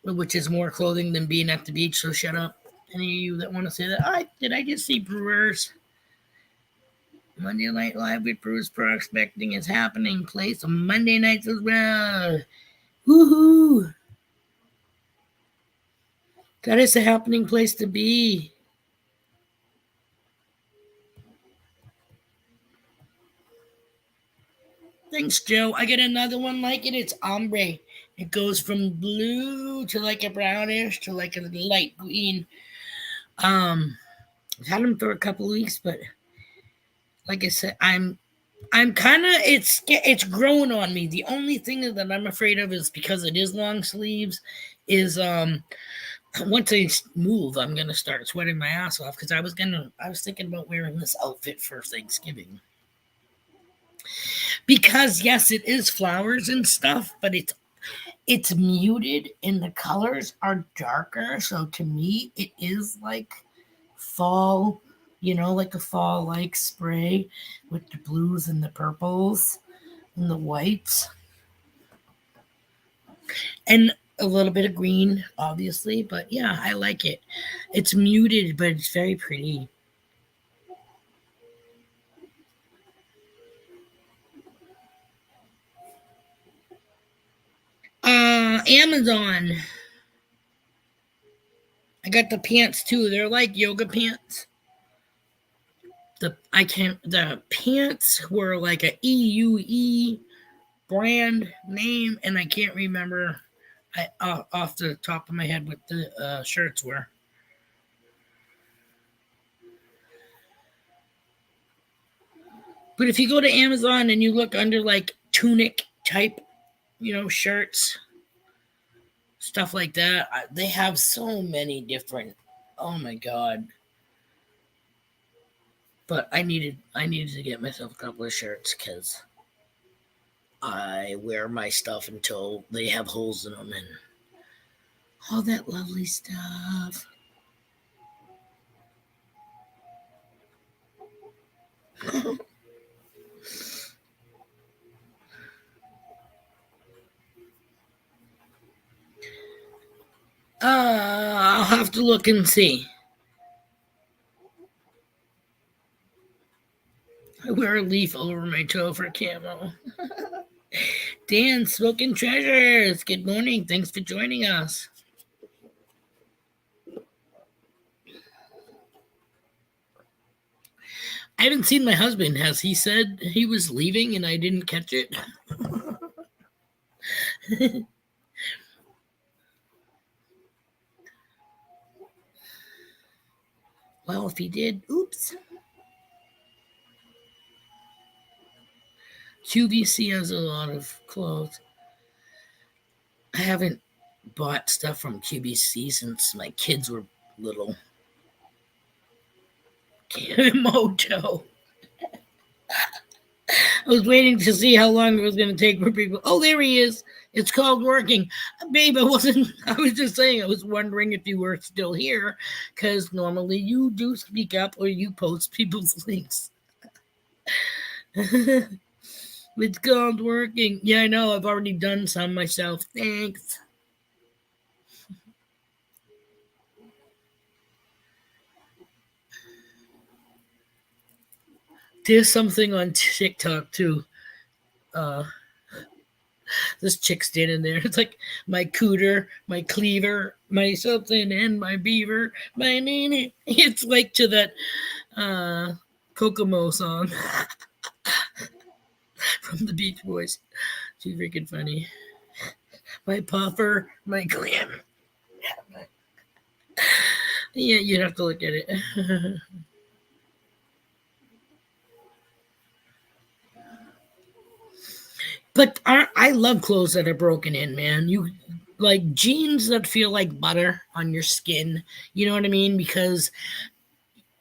A: which is more clothing than being at the beach. So shut up, any of you that want to say that. Did I just see Brewers? Monday Night Live with Bruce Prospecting is happening. Play some Monday nights as well. Woohoo! That is a happening place to be. Thanks, Joe. I get another one like it. It's ombre. It goes from blue to like a brownish to like a light green. I've had them for a couple of weeks, but like I said, I'm kind of it's growing on me. The only thing that I'm afraid of is because it is long sleeves, is once I move, I'm gonna start sweating my ass off because I was thinking about wearing this outfit for Thanksgiving. Because yes, it is flowers and stuff, but it's muted and the colors are darker. So to me, it is like fall, like a fall like spray with the blues and the purples and the whites and a little bit of green, obviously. But yeah, I like it. It's muted, but it's very pretty. Amazon. I got the pants too. They're like yoga pants. The pants were like a EUE brand name, and I can't remember off the top of my head what the shirts were. But if you go to Amazon and you look under like tunic type, shirts, stuff like that, they have so many different. Oh my god! But I needed to get myself a couple of shirts because I wear my stuff until they have holes in them and all that lovely stuff. I'll have to look and see. I wear a leaf over my toe for camo. Dan, Smoking Treasures, good morning. Thanks for joining us. I haven't seen my husband. Has he said he was leaving and I didn't catch it? Well, if he did, oops. QVC has a lot of clothes. I haven't bought stuff from QVC since my kids were little. Mojo. I was waiting to see how long it was going to take for people. Oh, there he is. It's called working. Babe, I was just saying, I was wondering if you were still here because normally you do speak up or you post people's links. It's called working. Yeah, I know. I've already done some myself. Thanks. There's something on TikTok too. Uh, this chick standing there. It's like my cooter, my cleaver, my something, and my beaver. My name. It's like to that Kokomo song from the Beach Boys. She's freaking funny. My puffer, my clam. Yeah, you'd have to look at it. But I love clothes that are broken in, man. You like jeans that feel like butter on your skin. You know what I mean? Because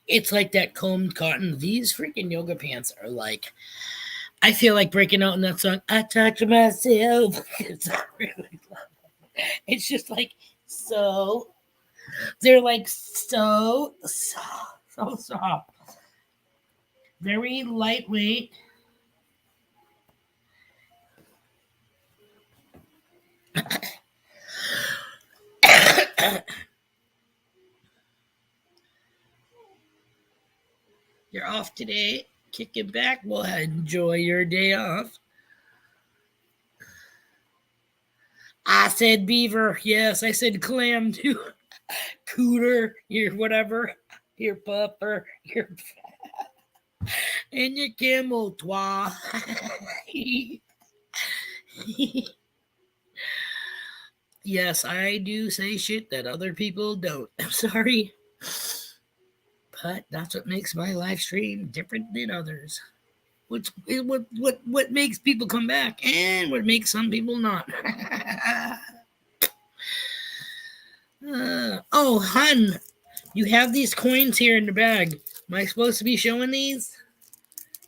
A: it's like that combed cotton. These freaking yoga pants are like, I feel like breaking out in that song. I talk to myself. It's really, it's just like so. They're like so soft, so soft. Very lightweight. You're off today. Kicking back. Well, enjoy your day off. I said beaver. Yes, I said clam too. Cooter, your whatever, your puffer, your and your camel twa. Yes, I do say shit that other people don't. I'm sorry. But that's what makes my live stream different than others. What makes people come back and what makes some people not. Oh, hun, you have these coins here in the bag. Am I supposed to be showing these?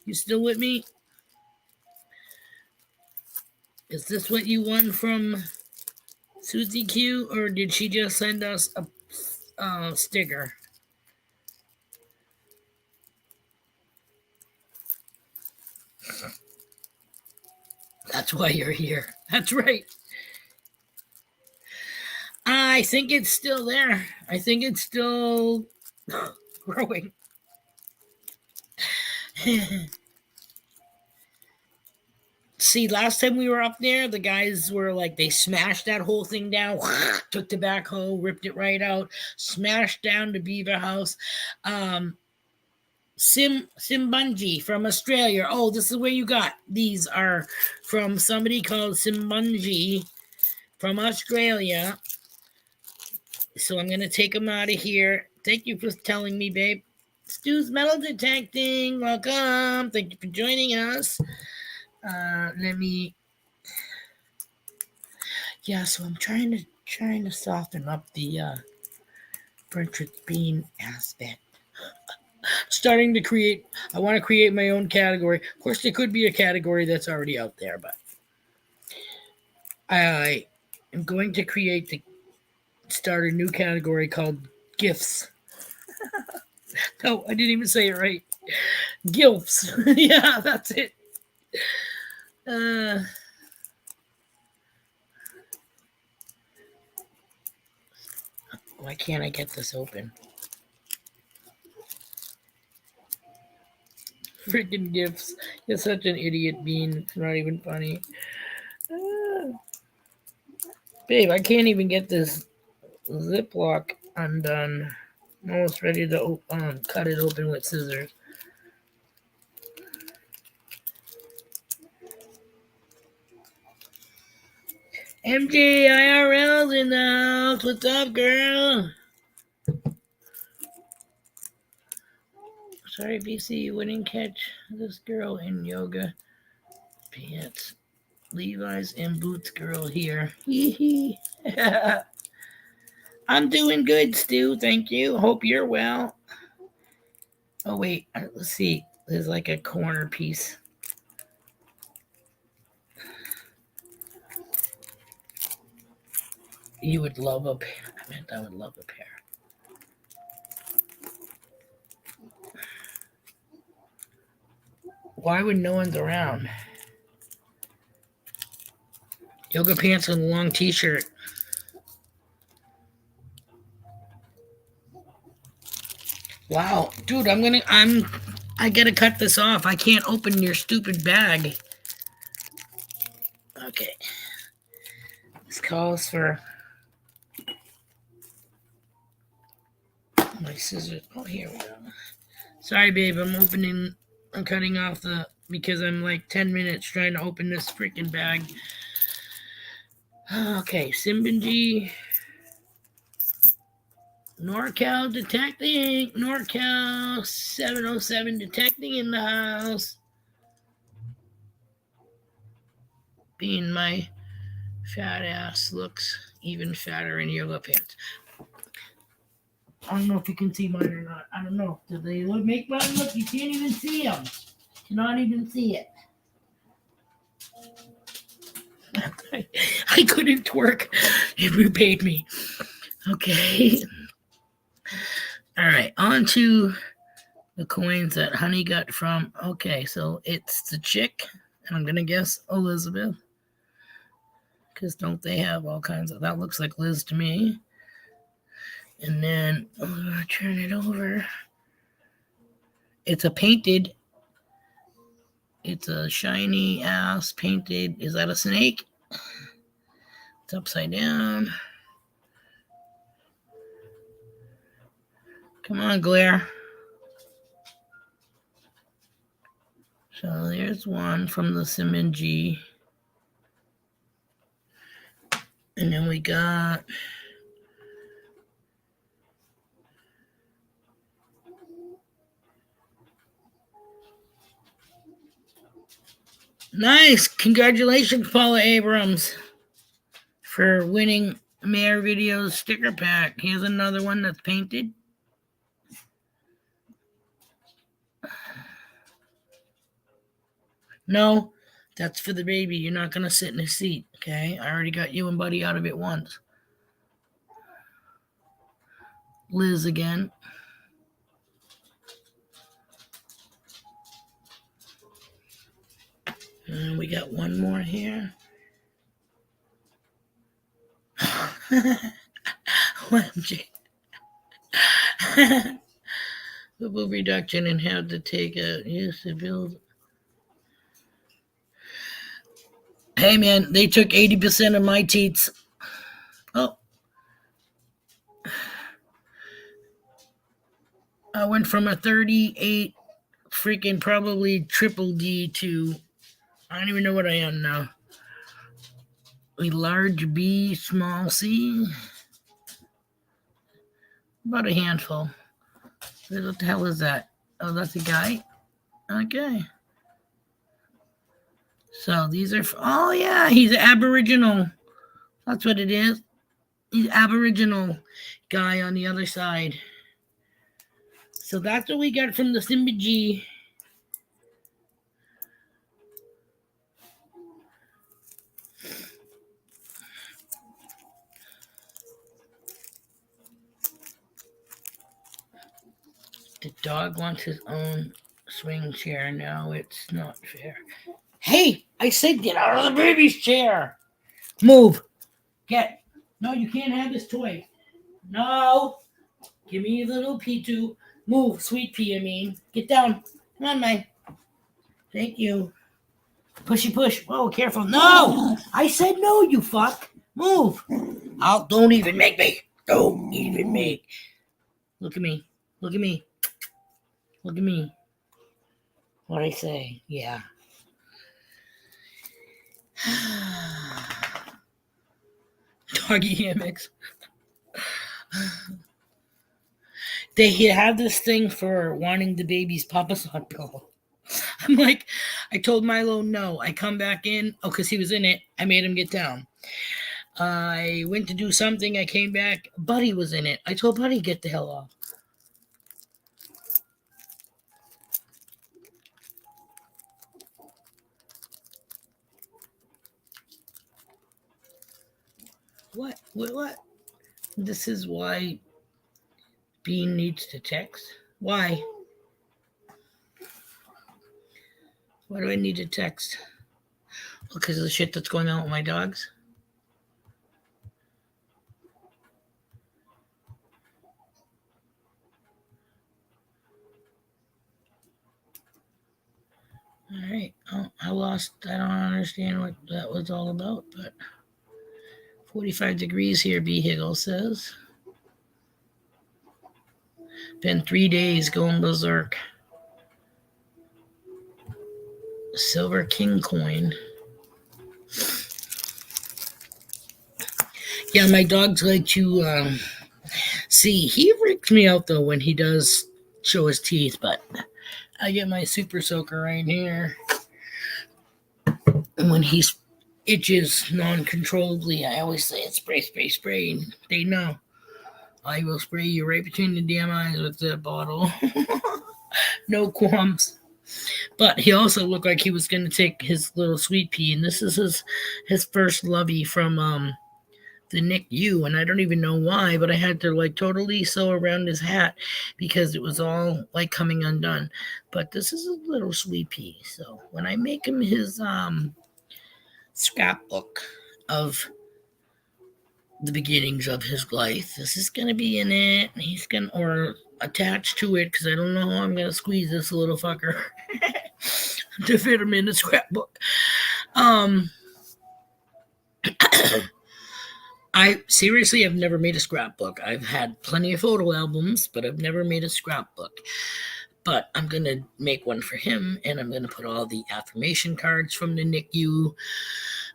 A: You still with me? Is this what you won from Susie Q, or did she just send us a sticker? That's why you're here. That's right. I think it's still there. I think it's still growing. See, last time we were up there, the guys were like, they smashed that whole thing down, took the backhoe, ripped it right out, smashed down the beaver house. Simbunji from Australia. Oh, this is where you got. These are from somebody called Simbunji from Australia. So I'm going to take them out of here. Thank you for telling me, babe. Stu's Metal Detecting. Welcome. Thank you for joining us. Let me. Yeah, so I'm trying to soften up the Brunch With Bean aspect. Starting to create. I want to create my own category. Of course, there could be a category that's already out there, but I am going to start a new category called gifts. No, I didn't even say it right. Gifts. Yeah, that's it. Why can't I get this open? Freaking gifts. You're such an idiot, Bean. It's not even funny. Babe, I can't even get this Ziploc undone. I'm almost ready to cut it open with scissors. MJ IRL's in the house. What's up, girl? Sorry, BC, you wouldn't catch this girl in yoga pants. Levi's and boots girl here. I'm doing good, Stu. Thank you. Hope you're well. Oh, wait. Let's see. There's like a corner piece. You would love a pair. I would love a pair. Why would no one's around? Yoga pants and a long t-shirt. Wow, dude, I gotta cut this off. I can't open your stupid bag. Okay. This calls for my scissors. Oh, here we go. Sorry, babe. I'm cutting off because I'm like 10 minutes trying to open this freaking bag. Okay, Simbunji. NorCal detecting. NorCal 707 detecting in the house. Being my fat ass looks even fatter in yoga pants. I don't know if you can see mine or not. I don't know. Do they make mine look? You can't even see them. Cannot even see it. I couldn't twerk if you paid me. Okay. All right. On to the coins that Honey got from. Okay, so it's the chick, and I'm gonna guess Elizabeth, because don't they have all kinds of? That looks like Liz to me. And then I'm gonna turn it over. It's a painted. It's a shiny ass painted. Is that a snake? It's upside down. Come on, glare. So there's one from the Simonji. And then we got nice. Congratulations, Paula Abrams, for winning Mayor Videos sticker pack. Here's another one that's painted. No, that's for the baby. You're not going to sit in his seat, okay? I already got you and Buddy out of it once. Liz again. And we got one more here. Double reduction and have to take a use to build. Hey man, they took 80% of my teats. Oh. I went from a 38 freaking probably triple D to I don't even know what I am now. A large B, small C. About a handful. What the hell is that? Oh, that's a guy? Okay. So these are, oh yeah, he's Aboriginal. That's what it is. He's Aboriginal guy on the other side. So that's what we got from the Simba G. The dog wants his own swing chair. No, it's not fair. Hey, I said get out of the baby's chair. Move. Get. No, you can't have this toy. No. Give me a little P2. Move, sweet pea, I mean. Get down. Come on, May. Thank you. Pushy push. Whoa, careful. No! I said no, you fuck. Move. Don't even make me. Don't even make. Look at me. Look at me. Look at me. What'd I say? Yeah. Doggy hammocks. They have this thing for wanting the baby's papasan pillow. I'm like, I told Milo no. I come back in. Oh, because he was in it. I made him get down. I went to do something. I came back. Buddy was in it. I told Buddy, get the hell off. What? What? This is why Bean needs to text. Why? Why do I need to text? Because of the shit that's going on with my dogs? All right. Oh, I don't understand what that was all about, but 45 degrees here, B. Higgle says. Been 3 days going berserk. Silver King coin. Yeah, my dogs like to see. He freaks me out though when he does show his teeth, but I get my super soaker right here. And when he itches non-controllably, I always say it's spray, spray, spray. And they know. I will spray you right between the damn eyes with the bottle. No qualms. But he also looked like he was going to take his little sweet pea, and this is his first lovey from the NICU, and I don't even know why, but I had to like totally sew around his hat because it was all like coming undone. But this is a little sweet pea, so when I make him his scrapbook of the beginnings of his life, this is going to be in it. He's going to, or attached to it, because I don't know how I'm going to squeeze this little fucker to fit him in the scrapbook. I seriously have never made a scrapbook. I've had plenty of photo albums, but I've never made a scrapbook. But I'm going to make one for him, and I'm going to put all the affirmation cards from the NICU,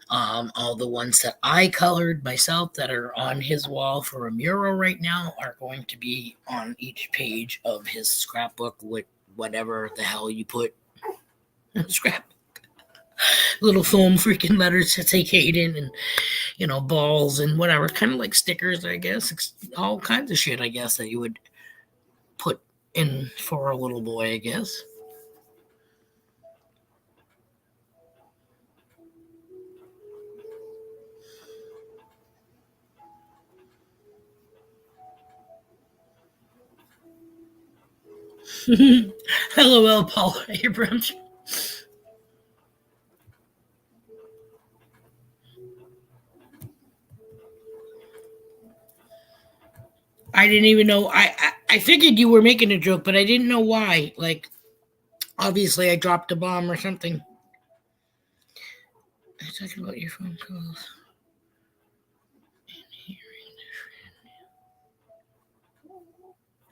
A: all the ones that I colored myself that are on his wall for a mural right now are going to be on each page of his scrapbook with whatever the hell you put in a scrapbook. Little foam freaking letters to take Hayden and, balls and whatever. Kind of like stickers, I guess. All kinds of shit, I guess, that you would put in for a little boy, I guess. LOL, Paul. Hey, Brunch. I didn't even know. I figured you were making a joke, but I didn't know why. Like, obviously, I dropped a bomb or something. I'm talking about your phone calls.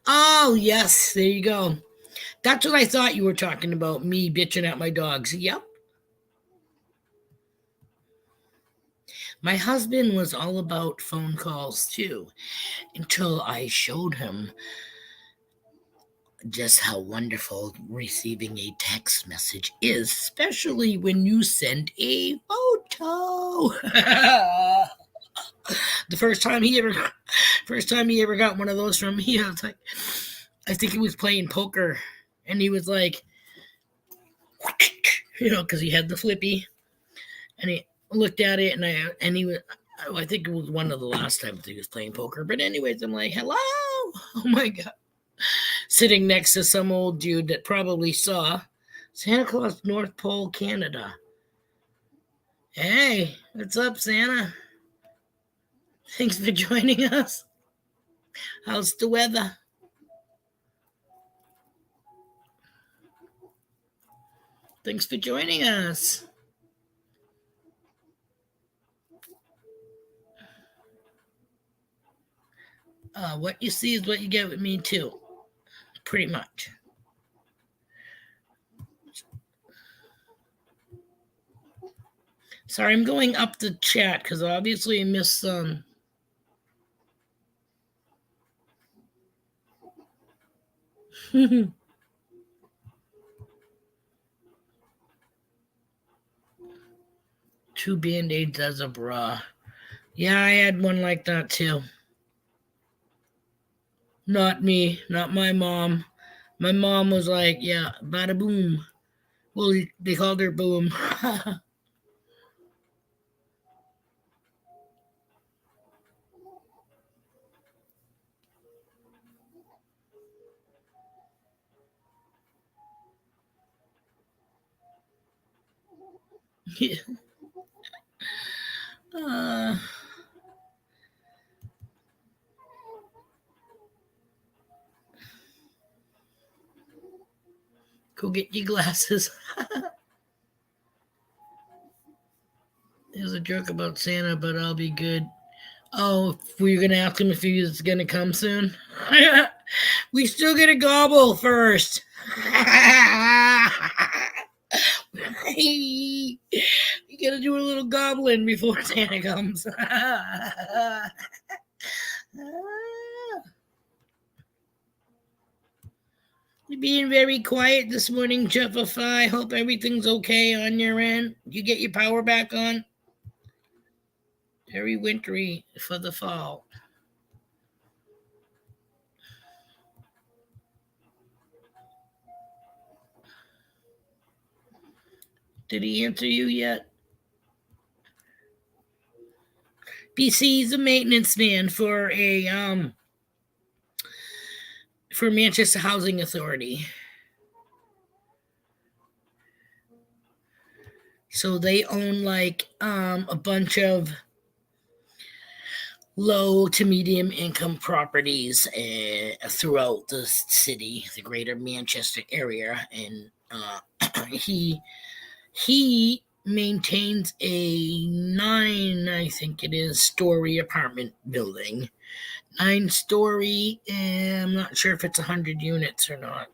A: Oh, yes. There you go. That's what I thought you were talking about. Me bitching at my dogs. Yep. My husband was all about phone calls too, until I showed him just how wonderful receiving a text message is, especially when you send a photo. The first time he ever got one of those from me, I was like, I think he was playing poker, and he was like, because he had the flippy, and he looked at it, and he was. I think it was one of the last times he was playing poker. But anyways, I'm like, hello, oh my god, sitting next to some old dude that probably saw Santa Claus, North Pole, Canada. Hey, what's up, Santa? Thanks for joining us. How's the weather? Thanks for joining us. What you see is what you get with me, too. Pretty much. Sorry, I'm going up the chat because obviously I missed some. Two band-aids as a bra. Yeah, I had one like that too. Not me, not my mom. My mom was like, yeah, bada boom. Well, they called her boom. Yeah. uh, Go get your glasses. There's a joke about Santa, but I'll be good. Oh, were you gonna ask him if he was gonna come soon? We still gotta gobble first. You gotta do a little gobbling before Santa comes. You're being very quiet this morning, Jeffify. Hope everything's okay on your end. You get your power back on? Very wintry for the fall. Did he answer you yet? BC's a maintenance man for Manchester Housing Authority. So they own like a bunch of low to medium income properties throughout the city, the greater Manchester area, and he maintains a I think it is, story apartment building. 9-story, and I'm not sure if it's 100 units or not.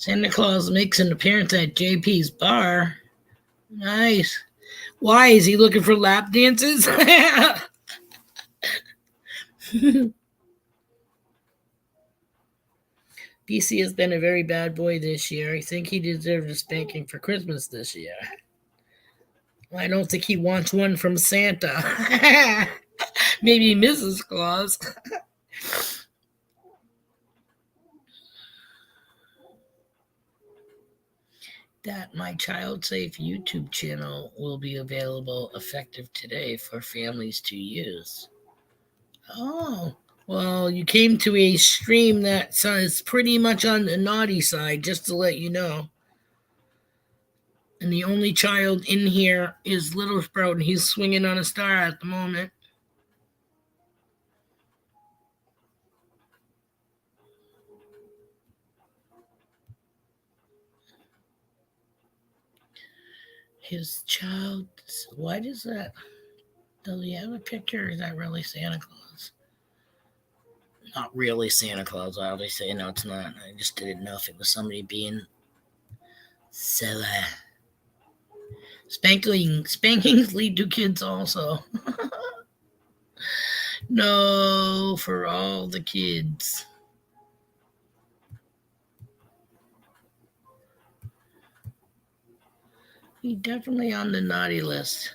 A: Santa Claus makes an appearance at JP's bar. Nice. Why? Is he looking for lap dances? BC has been a very bad boy this year. I think he deserved a spanking for Christmas this year. I don't think he wants one from Santa. Maybe Mrs. Claus. That My Child Safe YouTube channel will be available effective today for families to use. Oh, well, you came to a stream that is pretty much on the naughty side, just to let you know. And the only child in here is Little Sprout, and he's swinging on a star at the moment. His child, why does that? Does he have a picture? Or is that really Santa Claus? Not really Santa Claus. I always say no, it's not. I just didn't know if it was somebody being silly. Spankings lead to kids also. No, for all the kids. He's definitely on the naughty list.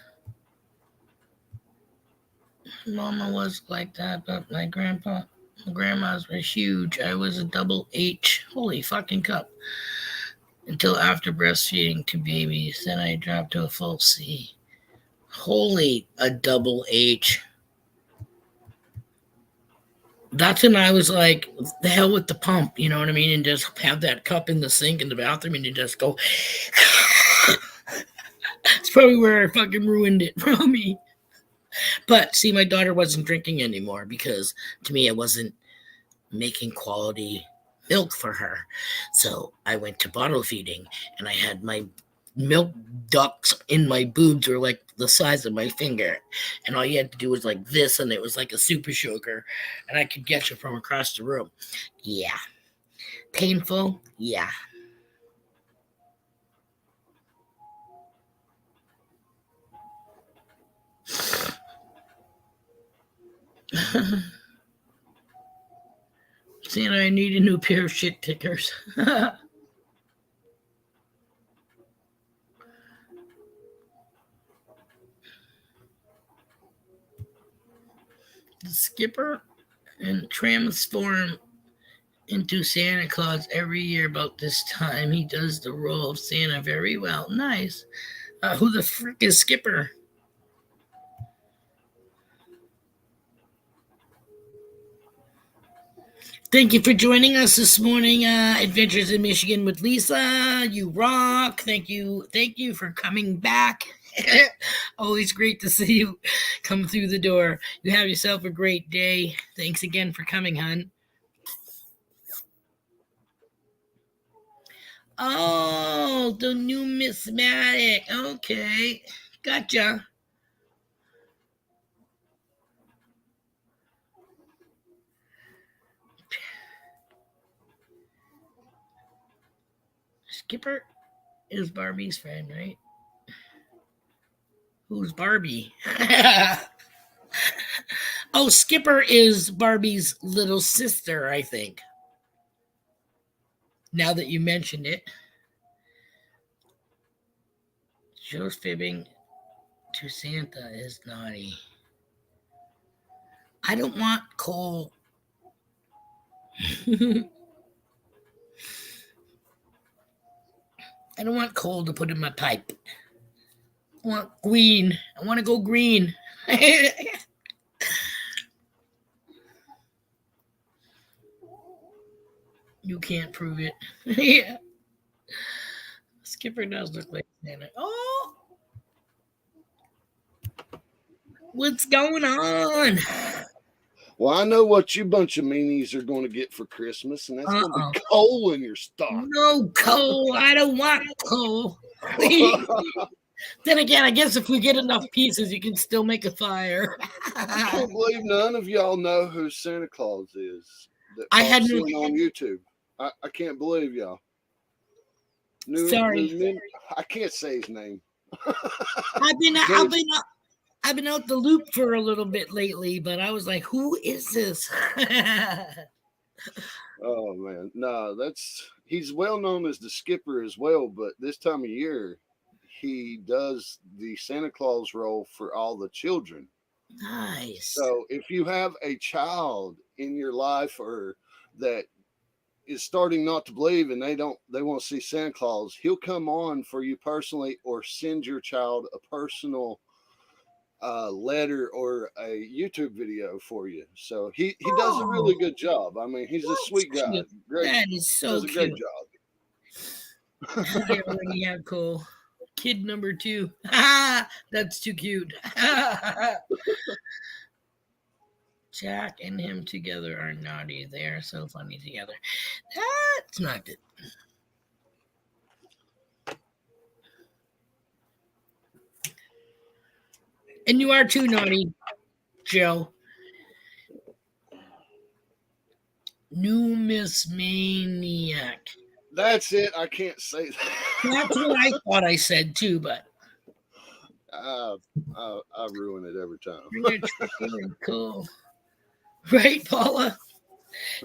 A: Mama was like that, but my grandma's were huge. I was a double H. Holy fucking cup. Until after breastfeeding 2 babies. Then I dropped to a full C. Holy, a double H. That's when I was like, the hell with the pump, you know what I mean? And just have that cup in the sink in the bathroom and you just go. It's probably where I fucking ruined it for me. But see, my daughter wasn't drinking anymore because to me, I wasn't making quality milk for her. So I went to bottle feeding and I had my milk ducts in my boobs were like the size of my finger. And all you had to do was like this, and it was like a super sugar. And I could get you from across the room. Yeah. Painful? Yeah. Santa, I need a new pair of shit tickers. The skipper and transform into Santa Claus every year about this time. He does the role of Santa very well. Nice. Who the frick is Skipper? Thank you for joining us this morning. Adventures in Michigan with Lisa. You rock. Thank you. Thank you for coming back. Always great to see you come through the door. You have yourself a great day. Thanks again for coming, hon. Oh, the numismatic. Okay. Gotcha. Skipper is Barbie's friend, right? Who's Barbie? Oh, Skipper is Barbie's little sister, I think. Now that you mentioned it. Joe's fibbing to Santa is naughty. I don't want coal. I don't want coal to put in my pipe. I want green. I want to go green. You can't prove it. Yeah. Skipper does look like Santa. Oh! What's going on?
B: Well, I know what you bunch of meanies are going to get for Christmas, and that's going to be coal in your stock.
A: No coal. I don't want coal. Then again, I guess if we get enough pieces, you can still make a fire.
B: I can't believe none of y'all know who Santa Claus is.
A: I had no
B: on YouTube. I can't believe y'all.
A: Sorry.
B: I can't say his name.
A: I've been
B: But
A: I've been I've been out the loop for a little bit lately, but I was like, who is this?
B: oh man, no, he's well known as the skipper as well. But this time of year, he does the Santa Claus role for all the children.
A: Nice.
B: So if you have a child in your life or that is starting not to believe and they want to see Santa Claus, he'll come on for you personally or send your child a personal letter or a YouTube video for you. So he does a
A: Oh,
B: really good job. I mean, he's a
A: that's
B: sweet guy.
A: cute.
B: Great,
A: That is
B: does
A: so
B: a great
A: cute.
B: job.
A: I already have Cole. Kid number 2. That's too cute. Jack and him together are naughty. They are so funny together. That's not good. And you are too naughty, Joe. Numismaniac.
B: That's it. I can't say that.
A: That's what I thought I said too, but
B: I ruin it every time.
A: bring it really cool. Right, Paula?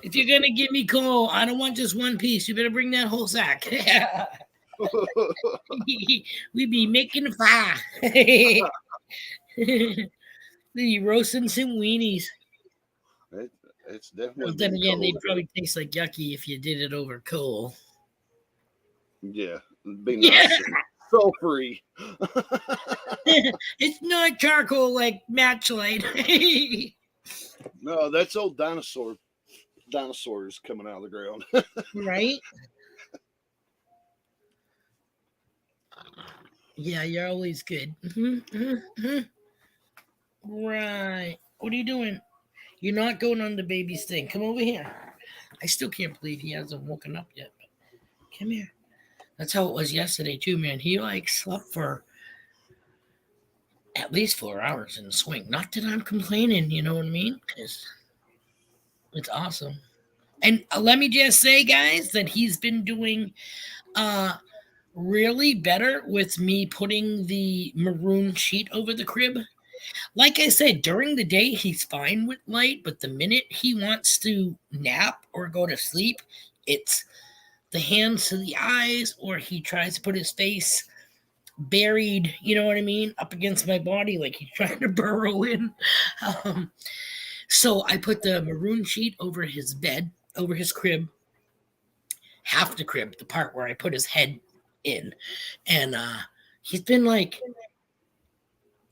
A: If you're gonna give me coal, I don't want just one piece. You better bring that whole sack. We be making a fire. Be roasting some weenies.
B: It's definitely
A: Well, then
B: been
A: again,
B: cold.
A: they'd probably taste like yucky if you did it over coal.
B: Yeah, be
A: Yeah,
B: nice and sulfury.
A: it's not charcoal like matchlight.
B: No, that's old dinosaurs coming out of the ground.
A: Right? Yeah, you're always good. Right. What are you doing? You're not going on the baby's thing. Come over here. I still can't believe he hasn't woken up yet. Come here. That's how it was yesterday too, man. He like slept for at least 4 hours in the swing. Not that I'm complaining, you know what I mean? Because it's awesome. And let me just say, guys, that he's been doing uh really better with me putting the maroon sheet over the crib. Like I said, during the day he's fine with light, but the minute he wants to nap or go to sleep, it's the hands to the eyes, or he tries to put his face buried, you know what I mean, up against my body like he's trying to burrow in. Um, so I put the maroon sheet over his bed, over his crib, half the crib, the part where I put his head in. And he's been like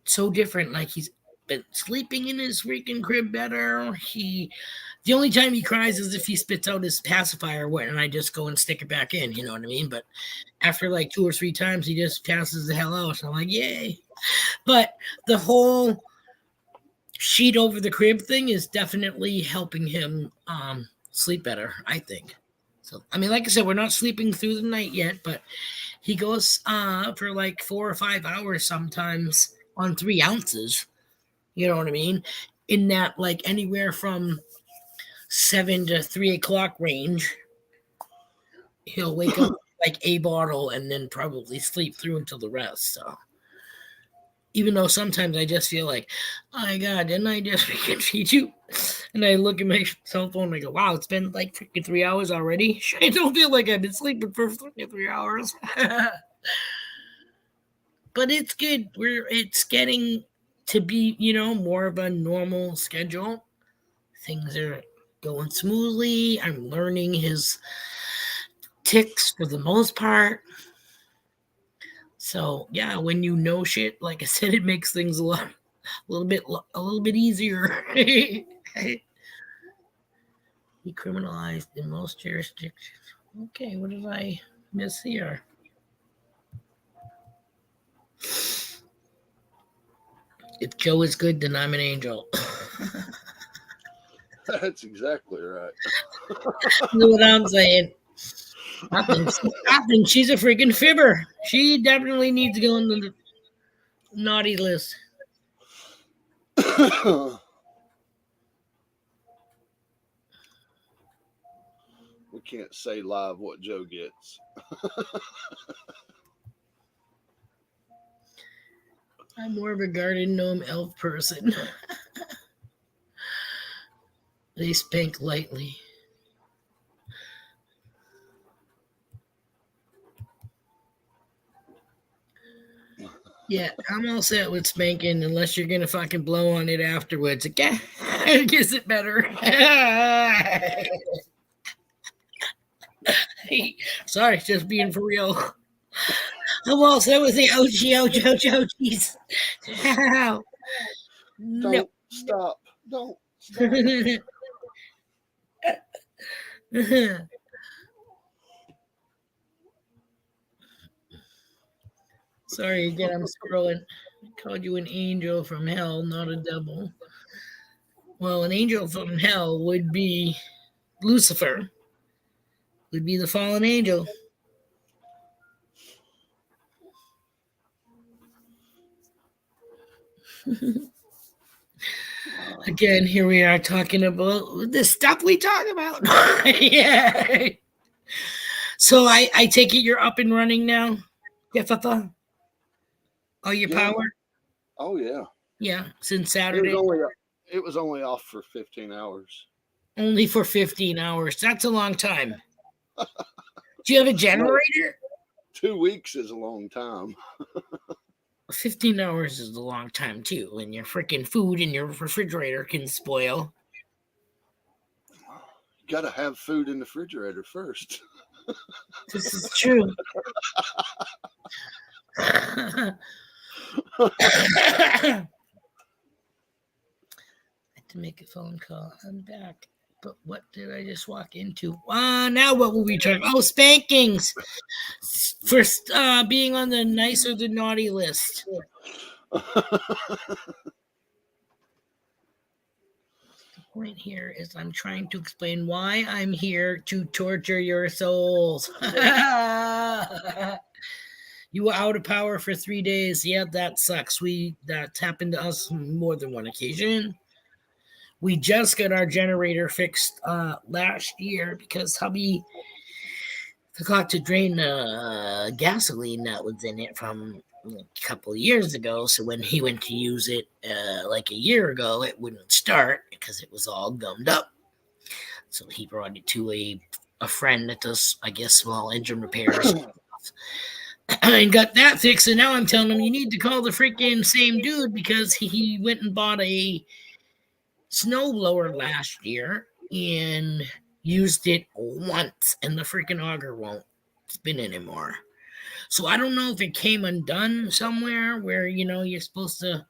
A: so different. Like he's been sleeping in his freaking crib better. The only time he cries is if he spits out his pacifier and I just go and stick it back in, you know what I mean? But after like 2 or 3 times, he just passes the hell out. So I'm like, yay. But the whole sheet over the crib thing is definitely helping him sleep better, I think. So, I mean, like I said, we're not sleeping through the night yet, but he goes for like 4 or 5 hours sometimes on 3 ounces. You know what I mean? In that, like, anywhere from 7 to 3 o'clock range, he'll wake up like a bottle and then probably sleep through until the rest. So, even though sometimes I just feel like, oh my God, didn't I just freaking feed you? And I look at my cell phone and I go, wow, it's been like freaking 3 hours already. I don't feel like I've been sleeping for 3 hours. But it's good. It's getting to be, more of a normal schedule. Things are going smoothly. I'm learning his ticks for the most part. So yeah, when you know shit, like I said, it makes things a little bit easier. Decriminalized in most jurisdictions. Okay, what did I miss here? If Joe is good, then I'm an angel.
B: That's exactly right.
A: You know what I'm saying? I think she's a freaking fibber. She definitely needs to go on the naughty list.
B: We can't say live what Joe gets.
A: I'm more of a garden gnome elf person. They spank lightly. Yeah, I'm all set with spanking unless you're gonna fucking blow on it afterwards. Okay, gets it better. Sorry, just being for real. I'm all set with the ouchie, ouch, ouch, ouchies. Ow. No.
B: Don't stop. Don't stop.
A: Sorry again, I'm scrolling. I called you an angel from hell, not a devil. Well, an angel from hell would be Lucifer, would be the fallen angel. Again, here we are talking about the stuff we talk about. Yeah. So I take it you're up and running now? Yeah, all your
B: Yeah.
A: power?
B: Oh yeah.
A: Yeah, since
B: It was
A: Saturday.
B: only it was only off for 15 hours.
A: Only for 15 hours. That's a long time. Do you have a
B: No,
A: generator?
B: 2 weeks is a long time.
A: 15 hours is a long time too, and your freaking food in your refrigerator can spoil.
B: You got to have food in the refrigerator first.
A: This is true. I had to make a phone call. I'm back. But what did I just walk into? Now what will we talk? Oh, spankings. First, being on the nice or the naughty list. Point here is I'm trying to explain why I'm here to torture your souls. You were out of power for 3 days. Yeah, that sucks. That's happened to us more than one occasion. We just got our generator fixed last year because hubby forgot to drain the gasoline that was in it from a couple of years ago. So when he went to use it like a year ago, it wouldn't start because it was all gummed up. So he brought it to a friend that does, I guess, small engine repairs. And got that fixed. And now I'm telling him you need to call the freaking same dude because he went and bought a snowblower last year and used it once, and the freaking auger won't spin anymore. So I don't know if it came undone somewhere where you're supposed to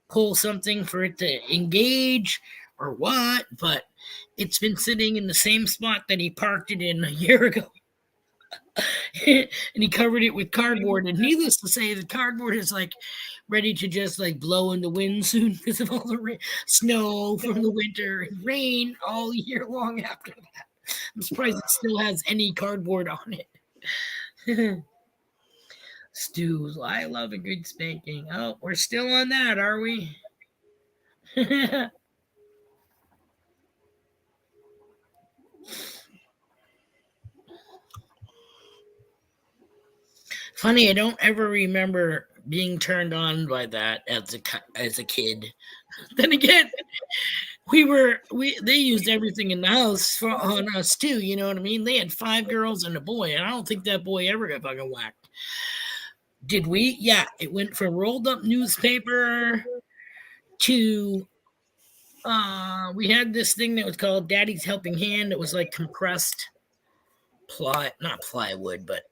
A: pull something for it to engage or what, but it's been sitting in the same spot that he parked it in a year ago. And he covered it with cardboard, and needless to say, the cardboard is like ready to just like blow in the wind soon because of all the snow from the winter and rain all year long after that. I'm surprised it still has any cardboard on it. Stews, I love a good spanking. Oh, we're still on that, are we? Funny, I don't ever remember being turned on by that as a kid. Then again, they used everything in the house on us too. You know what I mean? They had 5 girls and a boy, and I don't think that boy ever got fucking whacked. Did we? Yeah, it went from rolled up newspaper to we had this thing that was called Daddy's Helping Hand. It was like compressed not plywood, but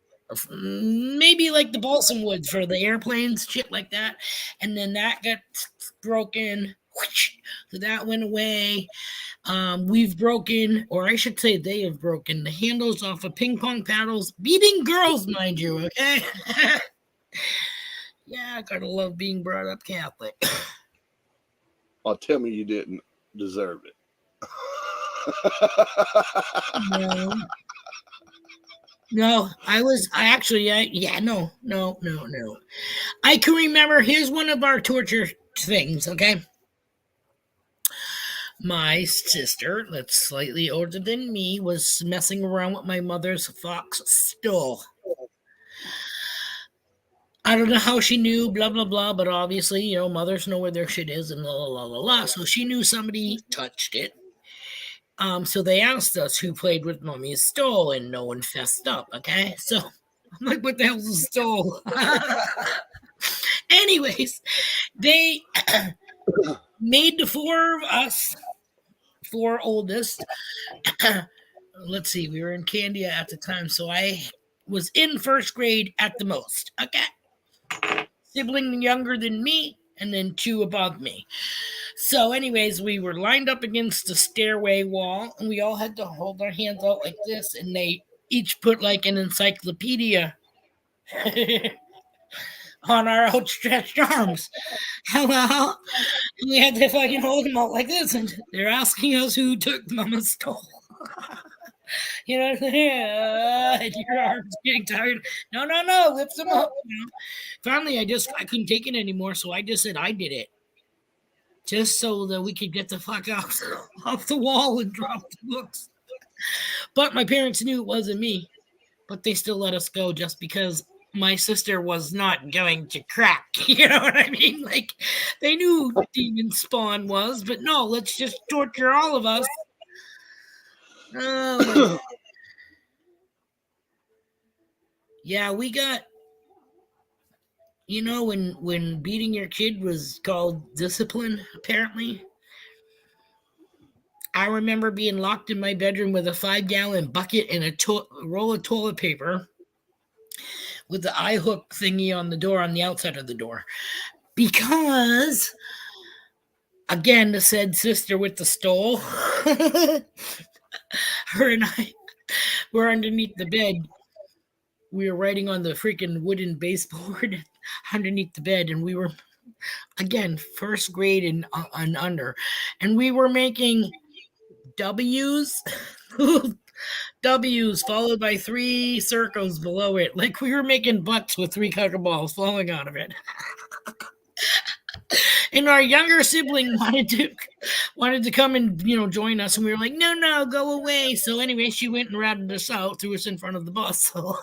A: maybe like the balsam wood for the airplanes, shit like that. And then that got broken. So that went away. We've broken, or I should say they have broken, the handles off of ping pong paddles, beating girls, mind you, okay? Yeah, gotta love being brought up Catholic.
B: Oh, tell me you didn't deserve it.
A: No, no. I can remember, here's one of our torture things, okay? My sister, that's slightly older than me, was messing around with my mother's fox stole. I don't know how she knew, blah, blah, blah, but obviously, mothers know where their shit is and la, la, la, la, la. So she knew somebody touched it. So they asked us who played with Mummy's stole, and no one fessed up, okay? So I'm like, what the hell's a stole? Anyways, they made the four of us, four oldest. Let's see, we were in Candia at the time, so I was in first grade at the most, okay? Sibling younger than me, and then two above me. So, anyways, we were lined up against the stairway wall, and we all had to hold our hands out like this, and they each put like an encyclopedia on our outstretched arms. Hello. And we had to fucking hold them out like this, and they're asking us who took Mama's stole. You know, and your arms getting tired. No, no, no, lift them up. Finally, I couldn't take it anymore, so I just said I did it, just so that we could get the fuck out off the wall and drop the books. But my parents knew it wasn't me, but they still let us go just because my sister was not going to crack. You know what I mean? Like, they knew who Demon Spawn was, but no, let's just torture all of us. Oh, my. Yeah, we got, when beating your kid was called discipline, apparently. I remember being locked in my bedroom with a 5-gallon bucket and a roll of toilet paper with the eye hook thingy on the door on the outside of the door. Because, again, the said sister with the stole, her and I were underneath the bed. We were writing on the freaking wooden baseboard underneath the bed, and we were, again, first grade and under, and we were making W's. W's followed by 3 circles below it. Like we were making butts with 3 cocker balls falling out of it. And our younger sibling wanted to come and join us, and we were like, no, go away. So anyway, she went and ratted us out, threw us in front of the bus. So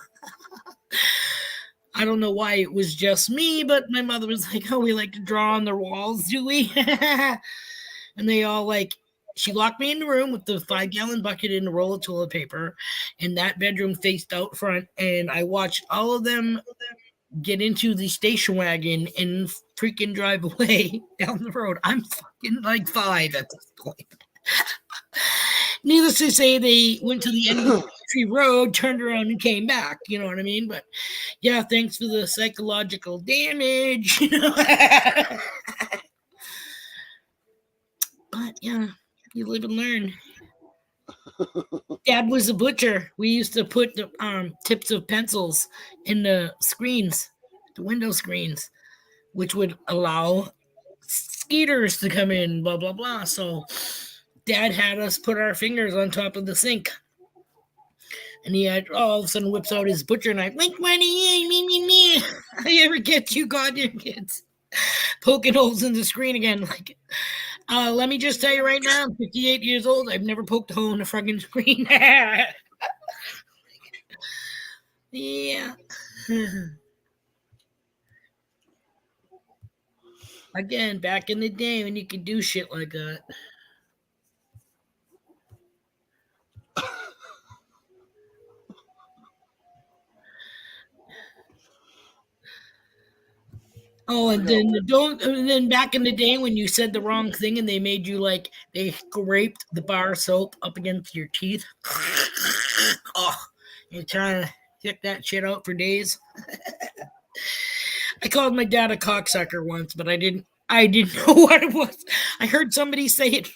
A: I don't know why it was just me, but my mother was like, oh, we like to draw on the walls, do we? And they all like, she locked me in the room with the 5-gallon bucket and a roll of toilet paper, and that bedroom faced out front, and I watched all of them get into the station wagon and freaking drive away down the road. I'm fucking like 5 at this point. Needless to say, they went to the end of the country road, turned around, and came back. You know what I mean? But yeah, thanks for the psychological damage. But yeah, you live and learn. Dad was a butcher. We used to put the tips of pencils in the screens, the window screens, which would allow skeeters to come in, blah, blah, blah. So Dad had us put our fingers on top of the sink. And he had all of a sudden whips out his butcher knife. Like, money, me. I ever get you goddamn kids poking holes in the screen again? Like, let me just tell you right now, I'm 58 years old. I've never poked a hole in a fucking screen. Yeah. Again, back in the day when you could do shit like that. Oh, and then back in the day when you said the wrong thing and they made you like they scraped the bar soap up against your teeth. Oh, you're trying to get that shit out for days. I called my dad a cocksucker once, but I didn't know what it was. I heard somebody say it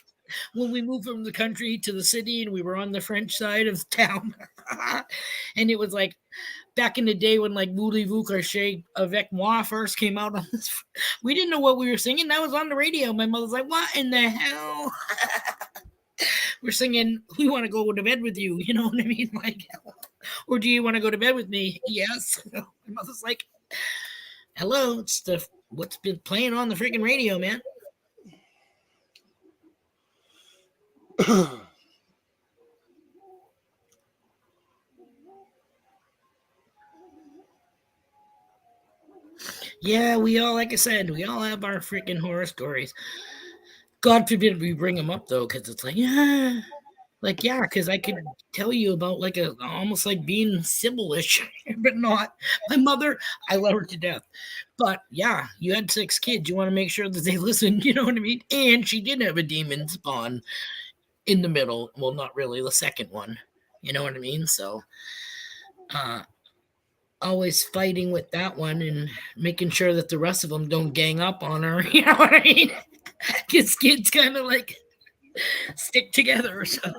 A: when we moved from the country to the city and we were on the French side of town. And it was like back in the day when like Voulez-vous coucher avec moi first came out on this. We didn't know what we were singing. That was on the radio. My mother's like, what in the hell? We're singing, we want to go to bed with you. You know what I mean? Like, or do you want to go to bed with me? Yes. My mother's like, hello, it's what's been playing on the freaking radio, man. Yeah, we all, like I said, we all have our freaking horror stories. God forbid we bring them up though, because it's like yeah, because I could tell you about like a almost like being Sybilish, but not my mother. I love her to death, but yeah, you had 6 kids. You want to make sure that they listen. You know what I mean? And she did have a demon spawn in the middle. Well, not really the second one. You know what I mean? So, uh, always fighting with that one and making sure that the rest of them don't gang up on her. You know what I mean? Because kids kind of like stick together. So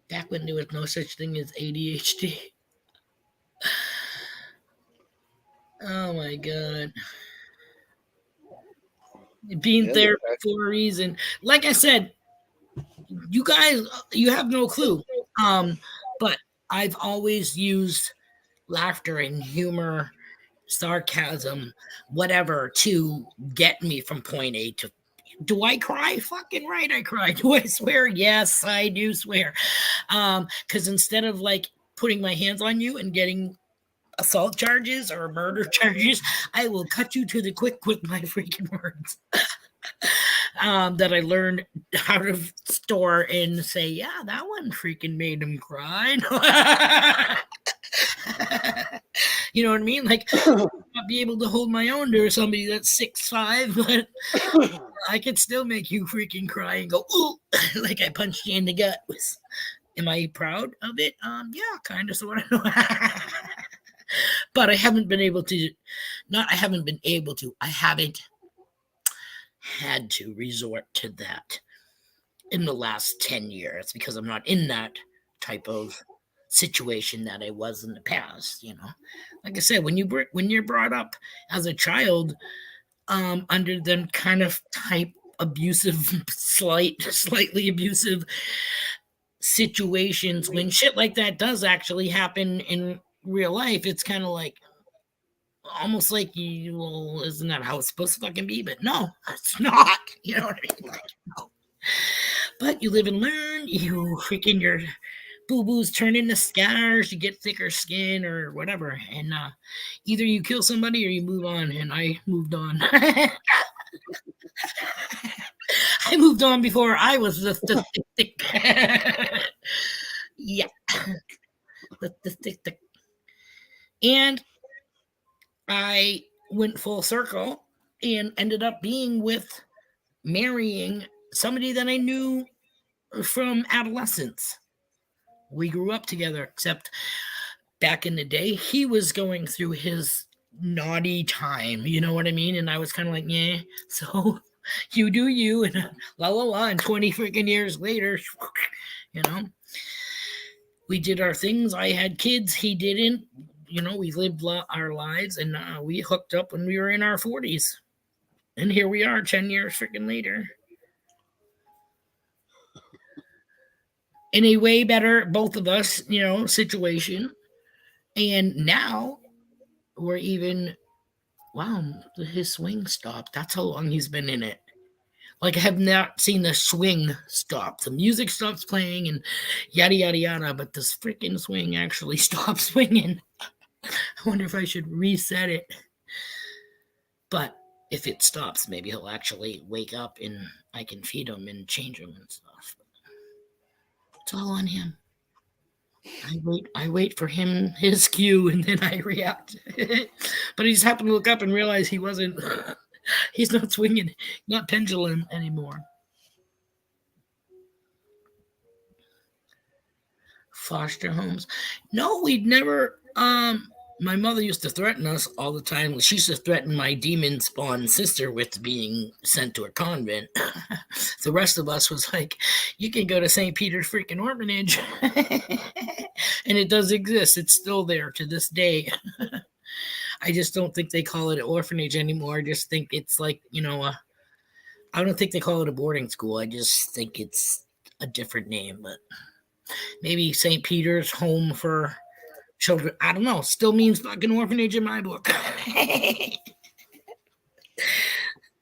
A: back when there was no such thing as ADHD. Oh my god. Being
B: Yeah,
A: there for a reason. Like I said, you guys you have no clue. Um, but I've always used laughter and humor, sarcasm, whatever to get me from point A to do I cry? Fucking right, I cry. Do I swear? Yes, I do swear. Because instead of like putting my hands on you and getting assault charges or murder charges, I will cut you to the quick with my freaking words. That I learned how to store and say, yeah, that one freaking made him cry. You know what I mean? Like, not be able to hold my own to somebody that's 6'5", but I could still make you freaking cry and go, ooh, like I punched you in the gut. Am I proud of it? Yeah, kind of, sort of. But I haven't been able to, not I haven't been able to, I haven't had to resort to that in the last 10 years because I'm not in that type of situation that I was in the past, you know. Like I said, when you're brought up as a child under them kind of type abusive slightly abusive situations, when shit like that does actually happen in real life, it's kind of like almost like you, well, isn't that how it's supposed to fucking be? But no, it's not. You know what I mean? Like, no. But you live and learn. You freaking your boo boos turn into scars. You get thicker skin or whatever, and either you kill somebody or you move on. And I moved on. I moved on before I was the thick. Yeah, the thick. And I went full circle and ended up being with marrying somebody that I knew from adolescence. We grew up together, except back in the day, he was going through his naughty time. You know what I mean? And I was kind of like, yeah. So you do you, and la la la. And 20 freaking years later, you know, we did our things. I had kids, he didn't. You know, we lived our lives, and we hooked up when we were in our 40s. And here we are 10 years freaking later. In a way better, both of us, you know, situation. And now we're even, wow, his swing stopped. That's how long he's been in it. Like, I have not seen the swing stop. The music stops playing and yada, yada, yada, but this freaking swing actually stops swinging. I wonder if I should reset it. But if it stops, maybe he'll actually wake up and I can feed him and change him and stuff. It's all on him. I wait for him, his cue, and then I react. But he just happened to look up and realize he wasn't, he's not swinging, not pendulum anymore. Foster homes. No, we'd never, my mother used to threaten us all the time. She used to threaten my demon spawn sister with being sent to a convent. The rest of us was like, you can go to St. Peter's freaking orphanage. And it does exist. It's still there to this day. I just don't think they call it an orphanage anymore. I just think it's like, you know, I don't think they call it a boarding school. I just think it's a different name, but maybe St. Peter's Home for Children. I don't know. Still means fucking orphanage in my book.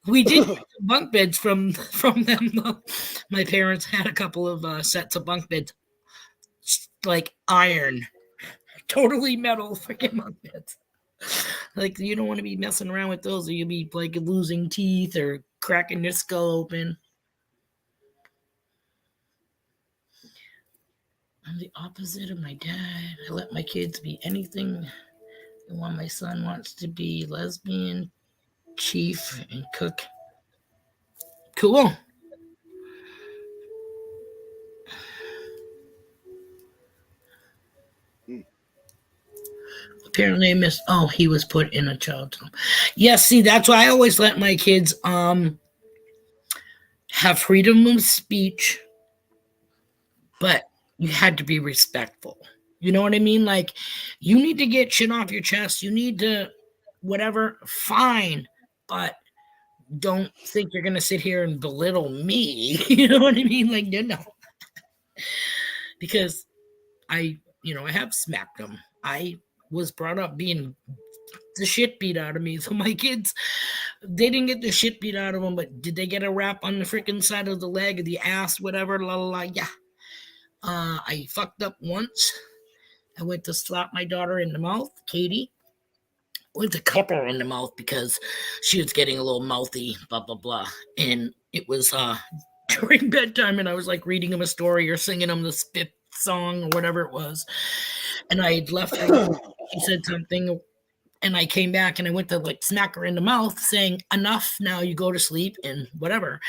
A: We did get some bunk beds from them. Though. My parents had a couple of sets of bunk beds, like iron, totally metal freaking bunk beds. Like you don't want to be messing around with those, or you'll be like losing teeth or cracking your skull open. I'm the opposite of my dad. I let my kids be anything. The one my son wants to be lesbian, chief, and cook. Cool. Apparently, I missed. Oh, he was put in a child's home. Yes, see, that's why I always let my kids have freedom of speech, but you had to be respectful. You know what I mean? Like, you need to get shit off your chest. You need to, whatever, fine, but don't think you're gonna sit here and belittle me. You know what I mean? Like, no, because I have smacked them. I was brought up being the shit beat out of me. So my kids, they didn't get the shit beat out of them, but did they get a rap on the freaking side of the leg, or the ass, whatever? La la la. Yeah. I fucked up once. I went to slap my daughter in the mouth, Katie. Went to cup her in the mouth because she was getting a little mouthy, blah blah blah. And it was during bedtime, and I was like reading him a story or singing him the spit song or whatever it was. And I had left her. She said something, and I came back and I went to like smack her in the mouth, saying, "Enough! Now you go to sleep," and whatever.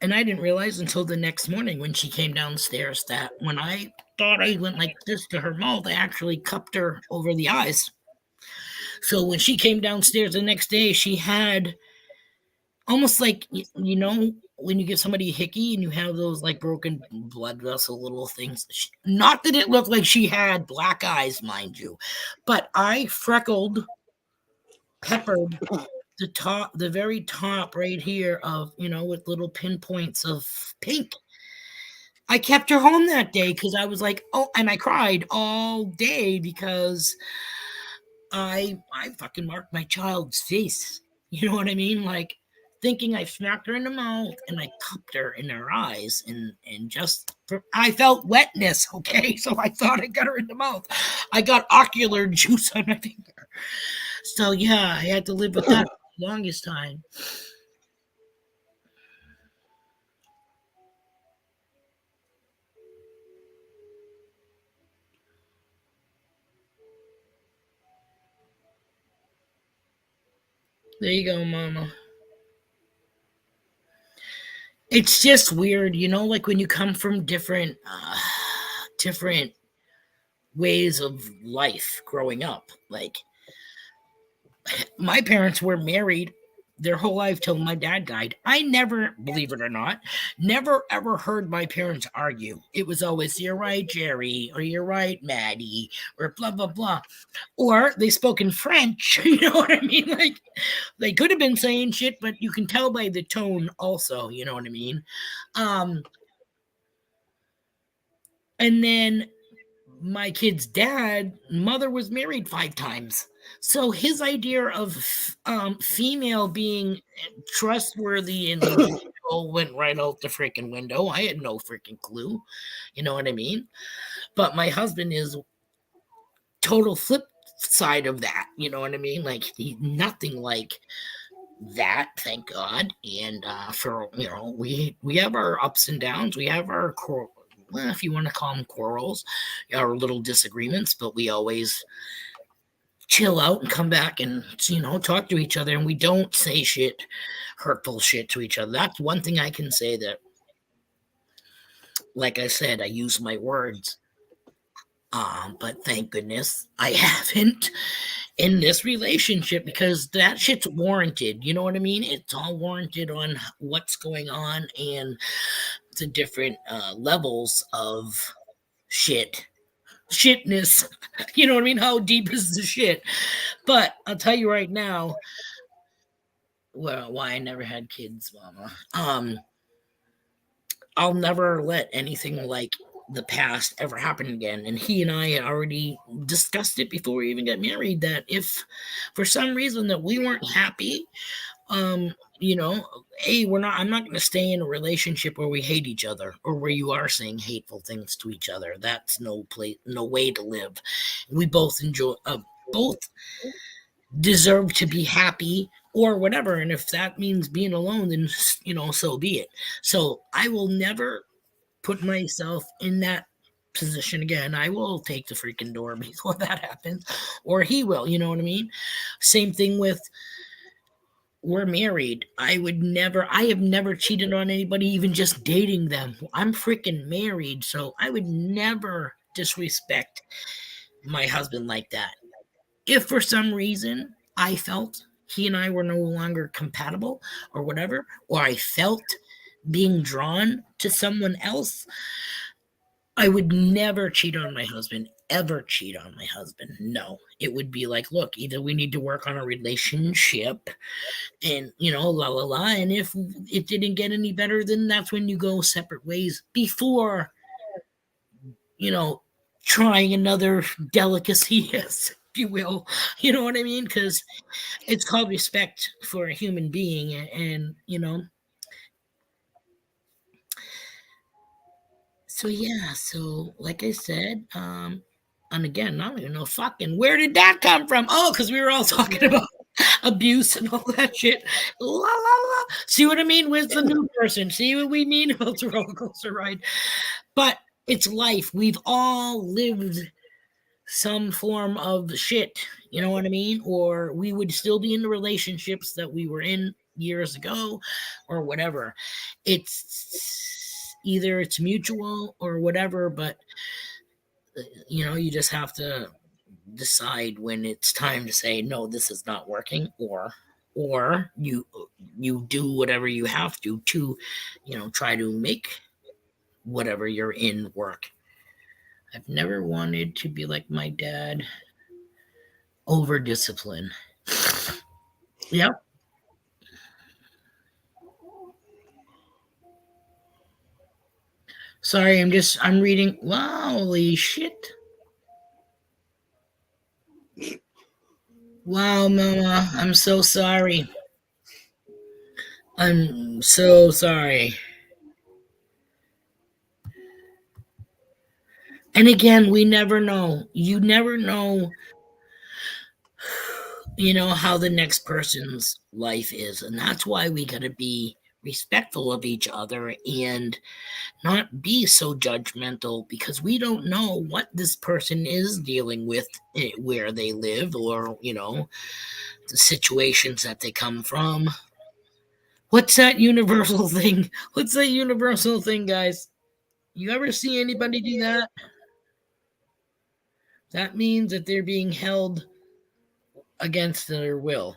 A: And I didn't realize until the next morning when she came downstairs that when I thought I went like this to her mouth, I actually cupped her over the eyes. So when she came downstairs the next day, she had almost like, when you give somebody a hickey and you have those like broken blood vessel little things. Not that it looked like she had black eyes, mind you, but I freckled, peppered the very top right here of, with little pinpoints of pink. I kept her home that day because I was like, oh, and I cried all day because I fucking marked my child's face. You know what I mean? Like thinking I smacked her in the mouth and I cupped her in her eyes and just I felt wetness, okay? So I thought I got her in the mouth. I got ocular juice on my finger. So yeah, I had to live with that for the longest time. There you go, mama. It's just weird, like when you come from different ways of life growing up. Like my parents were married their whole life till my dad died. I never, believe it or not, never ever heard my parents argue. It was always, "You're right, Jerry," or "You're right, Maddie," or blah, blah, blah. Or they spoke in French. You know what I mean? Like they could have been saying shit, but you can tell by the tone also. You know what I mean? Um, and then my kid's mother was married 5 times. So his idea of female being trustworthy and logical went right out the freaking window. I had no freaking clue. You know what I mean? But my husband is total flip side of that. You know what I mean? Like he's nothing like that, thank God. And for we have our ups and downs. We have our if you want to call them quarrels, our little disagreements, but we always chill out and come back and talk to each other, and we don't say shit, hurtful shit to each other. That's one thing I can say that, like I said, I use my words. But thank goodness I haven't in this relationship because that shit's warranted. You know what I mean? It's all warranted on what's going on and the different levels of shitness. You know what I mean? How deep is the shit? But I'll tell you right now, well, why I never had kids, mama. I'll never let anything like the past ever happen again. And he and I had already discussed it before we even got married that if for some reason that we weren't happy, You know, hey, I'm not going to stay in a relationship where we hate each other or where you are saying hateful things to each other. That's no way to live. We both deserve to be happy or whatever. And if that means being alone, then, so be it. So I will never put myself in that position again. I will take the freaking door before that happens, or he will, you know what I mean? Same thing with, we're married. I have never cheated on anybody, even just dating them. I'm freaking married, so I would never disrespect my husband like that. If for some reason I felt he and I were no longer compatible or whatever, or I felt being drawn to someone else, I would never cheat on my husband, ever cheat on my husband. No, it would be like, look, either we need to work on a relationship and, la la la. And if it didn't get any better, then that's when you go separate ways before, you know, trying another delicacy, yes, if you will. You know what I mean? Because it's called respect for a human being. And, so yeah, so like I said, and again, I don't even know fucking where did that come from? Oh, because we were all talking about abuse and all that shit. La la la. See what I mean? Where's the new person? See what we mean about the roller coaster ride? But it's life. We've all lived some form of shit. You know what I mean? Or we would still be in the relationships that we were in years ago, or whatever. It's mutual or whatever, but you just have to decide when it's time to say no, this is not working, or you do whatever you have to try to make whatever you're in work. I've never wanted to be like my dad, over discipline. Yep. Sorry, I'm reading. Wow, holy shit. Wow, mama, I'm so sorry. I'm so sorry. And again, we never know. You never know, how the next person's life is. And that's why we got to be respectful of each other and not be so judgmental, because we don't know what this person is dealing with, where they live, or, the situations that they come from. What's that universal thing? What's that universal thing, guys? You ever see anybody do that? That means that they're being held against their will.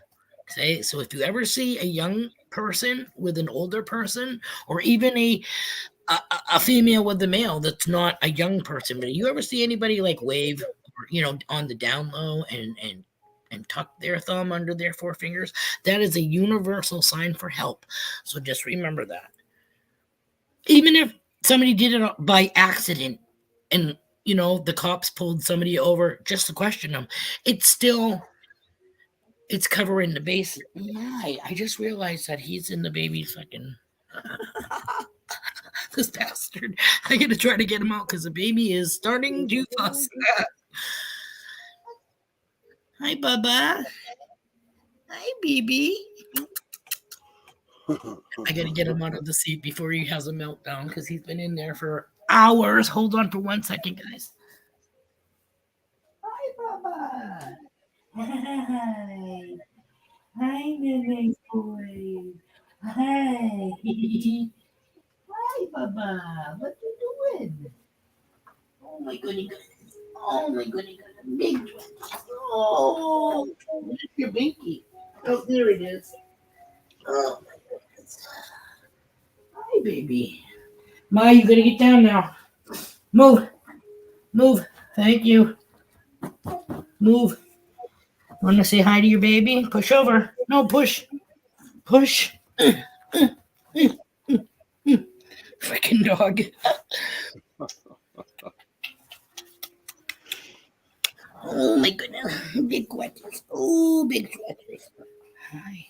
A: Okay, so if you ever see a young person with an older person, or even a female with a male that's not a young person, but you ever see anybody like wave, or, on the down low, and tuck their thumb under their four fingers, that is a universal sign for help. So just remember that. Even if somebody did it by accident, and the cops pulled somebody over just to question them, it's covering the base. My, I just realized that he's in the baby's fucking this bastard. I gotta try to get him out because the baby is starting to fuss. Hi, Bubba. Hi, baby. I gotta get him out of the seat before he has a meltdown because he's been in there for hours. Hold on for 1 second, guys. Hi, Bubba. Hi. Hi, nice boy. Hi. Hi, Bubba. What you doing? Oh my goodness. Oh my goodness. Big. Oh, where's your binky? Oh, there it is. Oh my goodness. Hi, baby. Ma, you gotta get down now. Move. Move. Thank you. Move. Want to say hi to your baby? Push over. No, push. Push. Freaking dog. Oh my goodness. Big sweaters. Oh, big sweaters. Hi.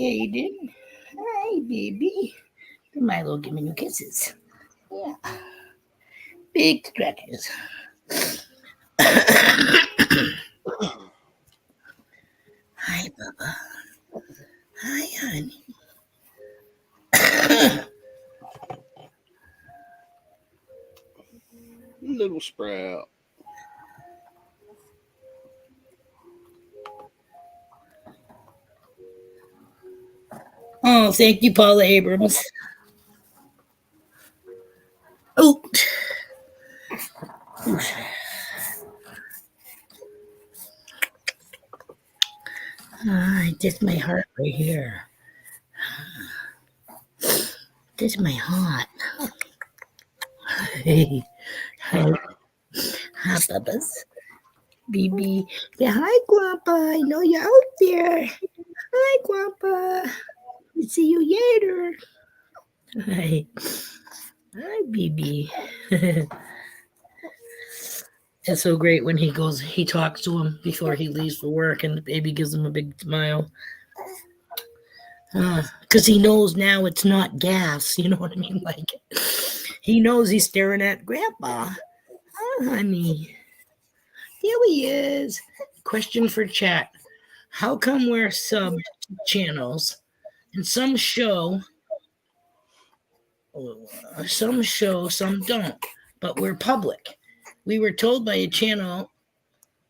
A: Caden. Hi, baby. Milo, give me new kisses. Yeah. Big stretches. Hi, Bubba. Hi, honey.
B: Little sprout.
A: Oh, thank you, Paula Abrams. Oh, this is my heart right here. This is my heart. Hey, hi, hi, Bubba's. BB. Say hi, Grandpa. I know you're out there. Hi, Grandpa. We see you later. Hi. Hi, BB. It's so great when he talks to him before he leaves for work, and the baby gives him a big smile. Because he knows now it's not gas. You know what I mean? Like, he knows he's staring at Grandpa. Oh, honey. Here he is. Question for chat. How come we're subbed to channels and some show, some don't, but we're public? We were told by a channel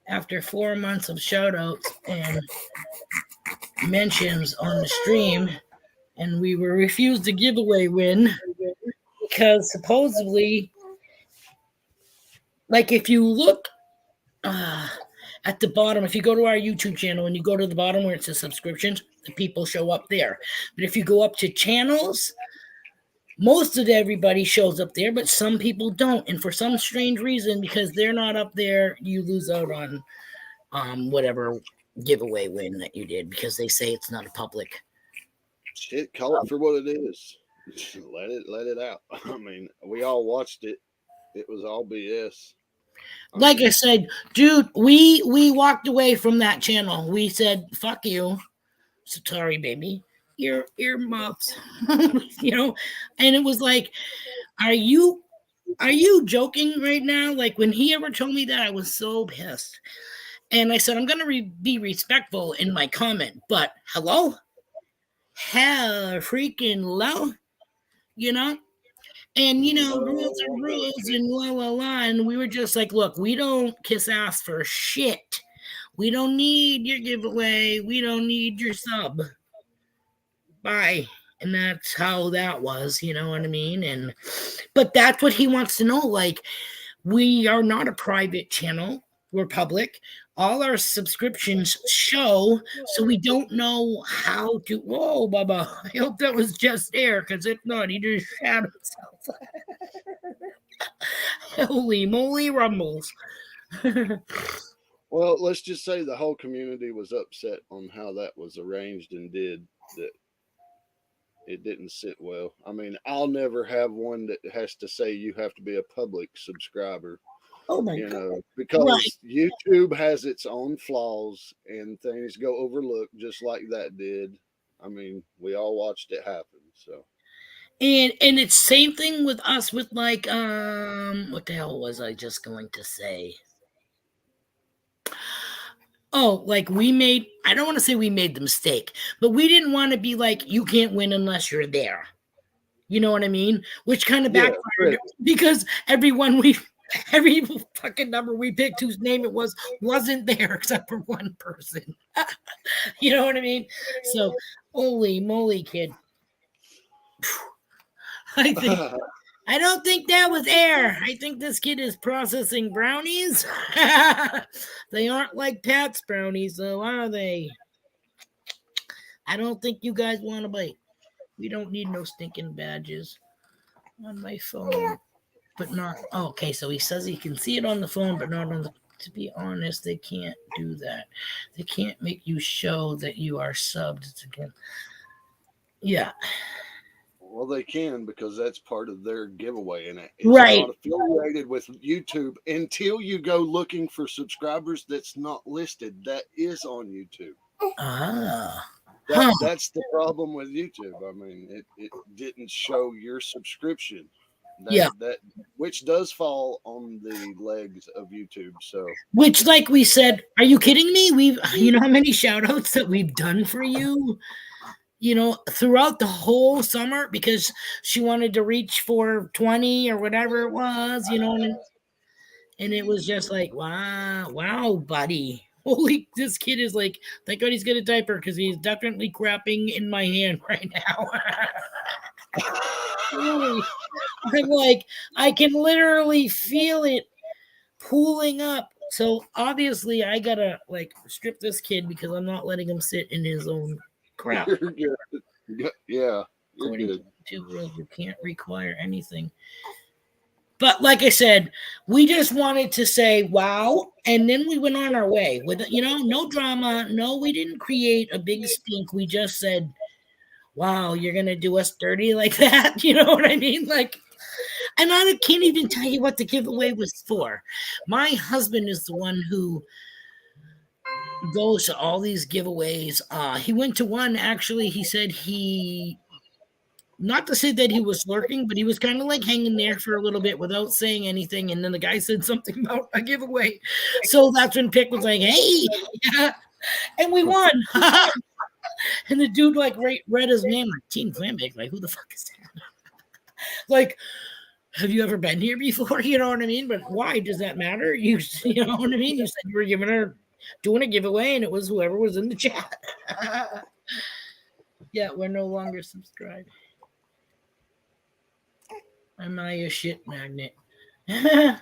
A: after 4 months of shoutouts and mentions on the stream, and we were refused a giveaway win because supposedly, like if you look at the bottom, if you go to our YouTube channel and you go to the bottom where it says subscriptions, the people show up there. But if you go up to channels, most of everybody shows up there, but some people don't. And for some strange reason, because they're not up there, you lose out on whatever giveaway win that you did because they say it's not a public.
B: Shit, call it for what it is. Let it out. I mean, we all watched it. It was all BS.
A: Like I said, dude, we walked away from that channel. We said, "Fuck you, sorry, baby, earmuffs," you know. And it was like, "Are you joking right now?" Like when he ever told me that, I was so pissed. And I said, "I'm gonna be respectful in my comment, but hello, hell, freaking low, you know." And rules are rules, and la la la. And we were just like, look, we don't kiss ass for shit. We don't need your giveaway. We don't need your sub. Bye. And that's how that was, you know what I mean? But that's what he wants to know. Like, we are not a private channel. We're public. All our subscriptions show, so we don't know how to. Whoa, Bubba! I hope that was just air, because if not, he just shat himself. Holy moly, rumbles!
B: Well, let's just say the whole community was upset on how that was arranged and did that. It didn't sit well. I mean, I'll never have one that has to say you have to be a public subscriber.
A: Oh my god! Right.
B: Because YouTube has its own flaws and things go overlooked just like that did. I mean, we all watched it happen. So,
A: and it's same thing with us with like what the hell was I just going to say? Oh, like I don't want to say we made the mistake, but we didn't want to be like, you can't win unless you're there. You know what I mean? Which kind of backfired because every fucking number we picked whose name it wasn't there except for one person. You know what I mean? So, holy moly, kid. I don't think that was air. I think this kid is processing brownies. They aren't like Pat's brownies, though, are they? I don't think you guys want to bite. We don't need no stinking badges on my phone. But not. Oh, okay, so he says he can see it on the phone, but not on the. To be honest, they can't do that. They can't make you show that you are subbed. It's again. Yeah.
B: Well, they can because that's part of their giveaway, and it's
A: right.
B: not affiliated with YouTube until you go looking for subscribers that's not listed. That is on YouTube.
A: Ah. Huh.
B: That's the problem with YouTube. I mean, it didn't show your subscription.
A: Yeah.
B: That which does fall on the legs of YouTube. So
A: Which, like we said, are you kidding me? You know how many shout outs that we've done for you, throughout the whole summer because she wanted to reach for 20 or whatever it was, and it was just like, wow, buddy. Holy, this kid is like, thank God he's got a diaper because he's definitely crapping in my hand right now. Really. I'm like, I can literally feel it pooling up. So obviously, I gotta like strip this kid because I'm not letting him sit in his own crap.
B: you're good. Yeah, you're
A: According
B: good.
A: to YouTube rules, you can't require anything. But like I said, we just wanted to say wow, and then we went on our way with no drama. No, we didn't create a big stink. We just said, "Wow, you're gonna do us dirty like that." You know what I mean? Like, and I can't even tell you what the giveaway was for. My husband is the one who goes to all these giveaways. He went to one actually. He said he not to say that he was lurking, but he was kind of like hanging there for a little bit without saying anything. And then the guy said something about a giveaway. So that's when Pick was like, hey, yeah. And we won. And the dude like read his name like Team Clambake. Like, who the fuck is that? Like, have you ever been here before? You know what I mean? But why does that matter? You know what I mean? You said you were doing a giveaway, and it was whoever was in the chat. Yeah, we're no longer subscribed. Am I a shit magnet? I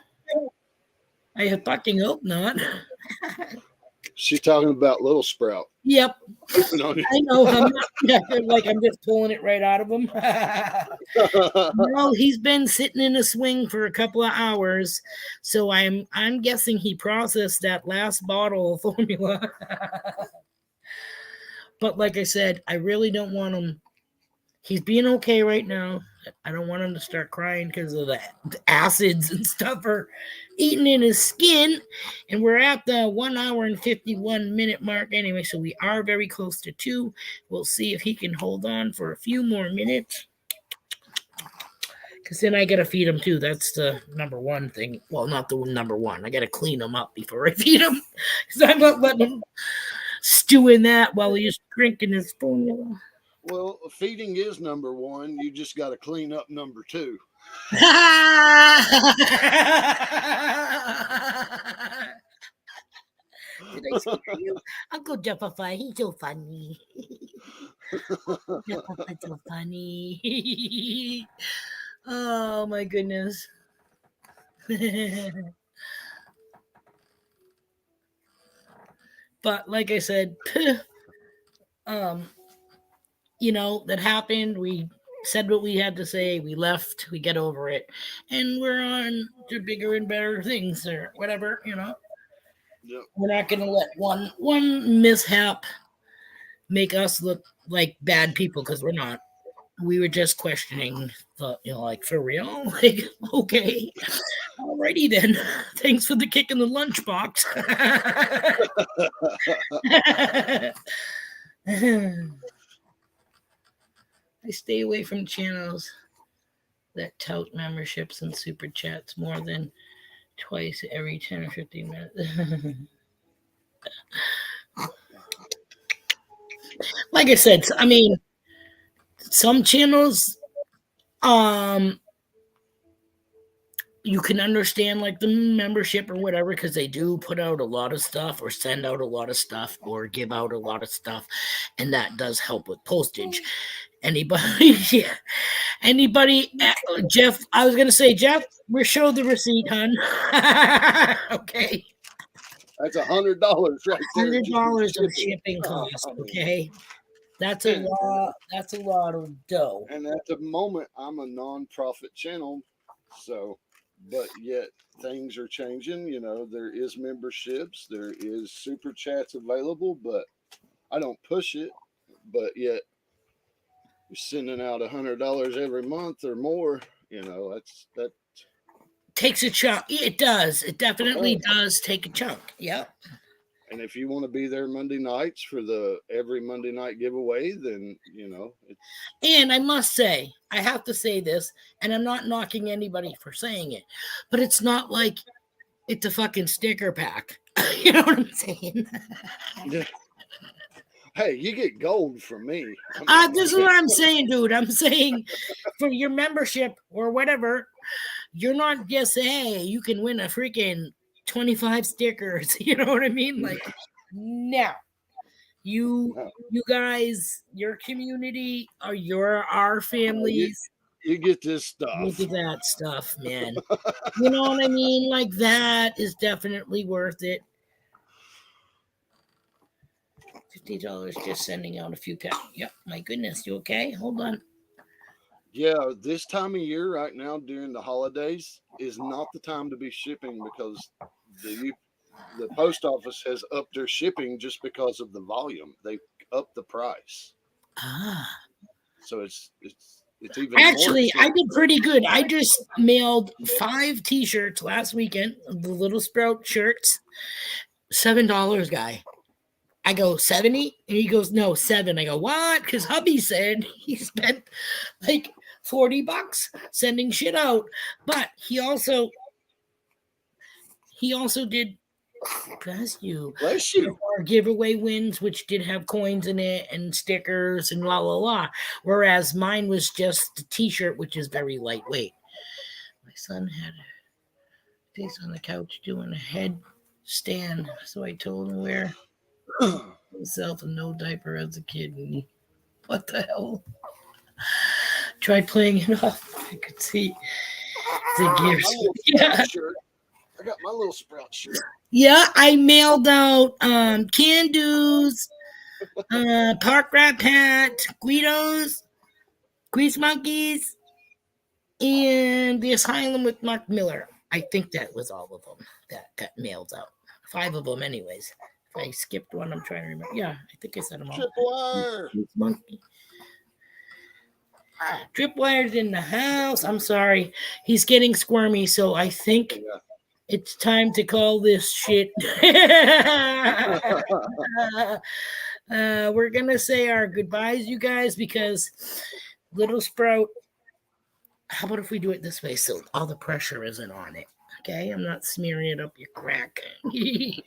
A: fucking hope not.
B: She's talking about Little Sprout.
A: Yep. I know. I'm just pulling it right out of him. No, he's been sitting in a swing for a couple of hours, so I'm guessing he processed that last bottle of formula. But like I said, I really don't want him. He's being okay right now. I don't want him to start crying because of the acids and stuff are eating in his skin. And we're at the 1 hour and 51 minute mark anyway, so we are very close to 2. We'll see if he can hold on for a few more minutes. Because then I got to feed him too. That's the number one thing. Well, not the number one. I got to clean him up before I feed him. Because I'm not letting him stew in that while he's drinking his formula.
B: Well, feeding is number one. You just got to clean up number 2.
A: Did I scare you? Uncle Jeffify, he's so funny. Jeffify's so funny. Oh my goodness. But like I said, that happened. We said what we had to say. We left. We get over it, and we're on to bigger and better things, or whatever.
B: Yep.
A: We're not going to let one mishap make us look like bad people because we're not. We were just questioning the, like, for real? Like, okay. Alrighty then. Thanks for the kick in the lunchbox. I stay away from channels that tout memberships and super chats more than twice every 10 or 15 minutes. Like I said, I mean, some channels, you can understand like the membership or whatever because they do put out a lot of stuff or send out a lot of stuff or give out a lot of stuff, and that does help with postage. Anybody, Jeff? I was gonna say, Jeff, we show the receipt, hun. Okay.
B: That's $100 right there.
A: $100 of shipping cost. Okay. That's a lot. That's a lot of dough.
B: And at the moment, I'm a non-profit channel, so, but yet things are changing. There is memberships, there is super chats available, but I don't push it. But yet, you're sending out $100 every month or more. That
A: takes a chunk. It does. It definitely does take a chunk. Yep.
B: And if you want to be there Monday nights for the every Monday night giveaway, then it's
A: And I must say, I have to say this, and I'm not knocking anybody for saying it, but it's not like it's a fucking sticker pack. You know what I'm saying?
B: Hey, you get gold from me.
A: This is what I'm saying, dude. I'm saying for your membership or whatever, you're not just, hey, you can win a freaking 25 stickers. You know what I mean? Like, no. You guys, your community, are our families.
B: You get this stuff.
A: Look at that stuff, man. You know what I mean? Like, that is definitely worth it. $50 just sending out a few packs. Yep, my goodness, you okay? Hold on.
B: Yeah, this time of year right now during the holidays is not the time to be shipping because the post office has upped their shipping just because of the volume. They upped the price. So it's even
A: actually I did pretty good. I just mailed 5 t-shirts last weekend, the Little Sprout shirts. $7, guy. I go 70, and he goes, no, 7. I go, what? Because hubby said he spent like $40 sending shit out. But he also did, bless you, our giveaway wins, which did have coins in it and stickers and la la la. Whereas mine was just a t-shirt, which is very lightweight. My son had a face on the couch doing a headstand, so I told him where himself a no diaper as a kid. And what the hell? Tried playing it off. I could see the gears. Yeah.
B: I got my little Sprout shirt.
A: Yeah, I mailed out can-dos, Park Rat Pat, Guidos, Grease Monkeys, and the Asylum with Mark Miller. I think that was all of them that got mailed out. 5 of them, anyways. If I skipped one, I'm trying to remember. Yeah, I think I said them all. Tripwire's in the house. I'm sorry. He's getting squirmy, so I think it's time to call this shit. We're going to say our goodbyes, you guys, because Little Sprout, how about if we do it this way so all the pressure isn't on it? Okay, I'm not smearing it up your crack. Say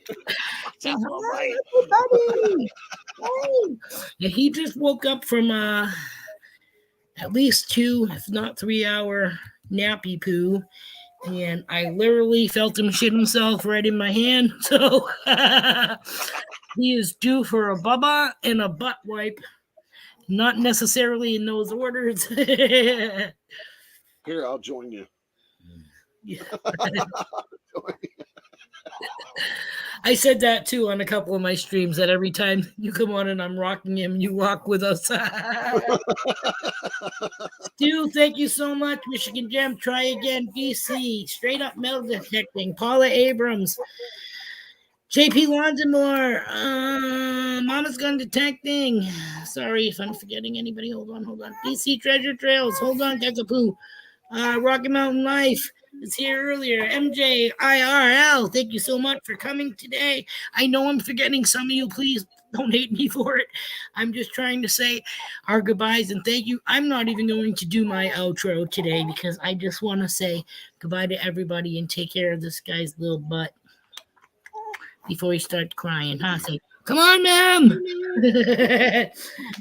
A: hi, everybody. Yeah, he just woke up from at least 2, if not 3 hour nappy poo, and I literally felt him shit himself right in my hand. So he is due for a bubba and a butt wipe. Not necessarily in those orders.
B: Here, I'll join you.
A: Yeah. I said that too on a couple of my streams, that every time you come on and I'm rocking him, you walk with us. Stu, thank you so much. Michigan Gem, try again. BC, straight up metal detecting. Paula Abrams, JP Londonmore, Mama's Gun Detecting. Sorry if I'm forgetting anybody. Hold on. BC Treasure Trails. Hold on, Kakapoo. Rocky Mountain Life is here earlier. MJ IRL, thank you so much for coming today. I know I'm forgetting some of you. Please don't hate me for it. I'm just trying to say our goodbyes and thank you. I'm not even going to do my outro today because I just want to say goodbye to everybody and take care of this guy's little butt before he starts crying. Say, come on, ma'am.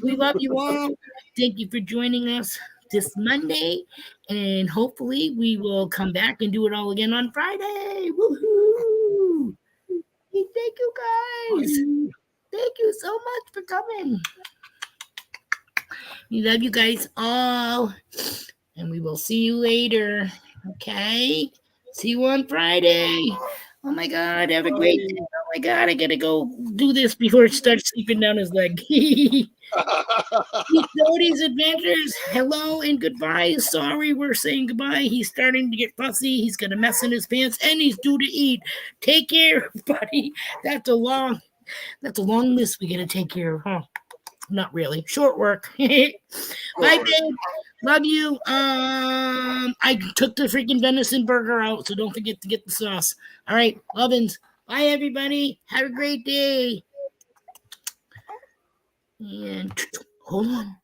A: We love you all. Thank you for joining us this Monday, and hopefully we will come back and do it all again on Friday. Woohoo! Hey, thank you guys. Thank you so much for coming. We love you guys all, and we will see you later. Okay? See you on Friday. Oh my God, have a great day. Oh my God, I gotta go do this before it starts sleeping down his leg. Cody's Adventures, hello and goodbye. Sorry, we're saying goodbye. He's starting to get fussy. He's got a mess in his pants, and he's due to eat. Take care, buddy. That's a long list we gotta take care of, huh? Not really. Short work. Bye, babe. Love you. I took the freaking venison burger out, so don't forget to get the sauce. All right, lovin's. Bye, everybody. Have a great day. And hold on.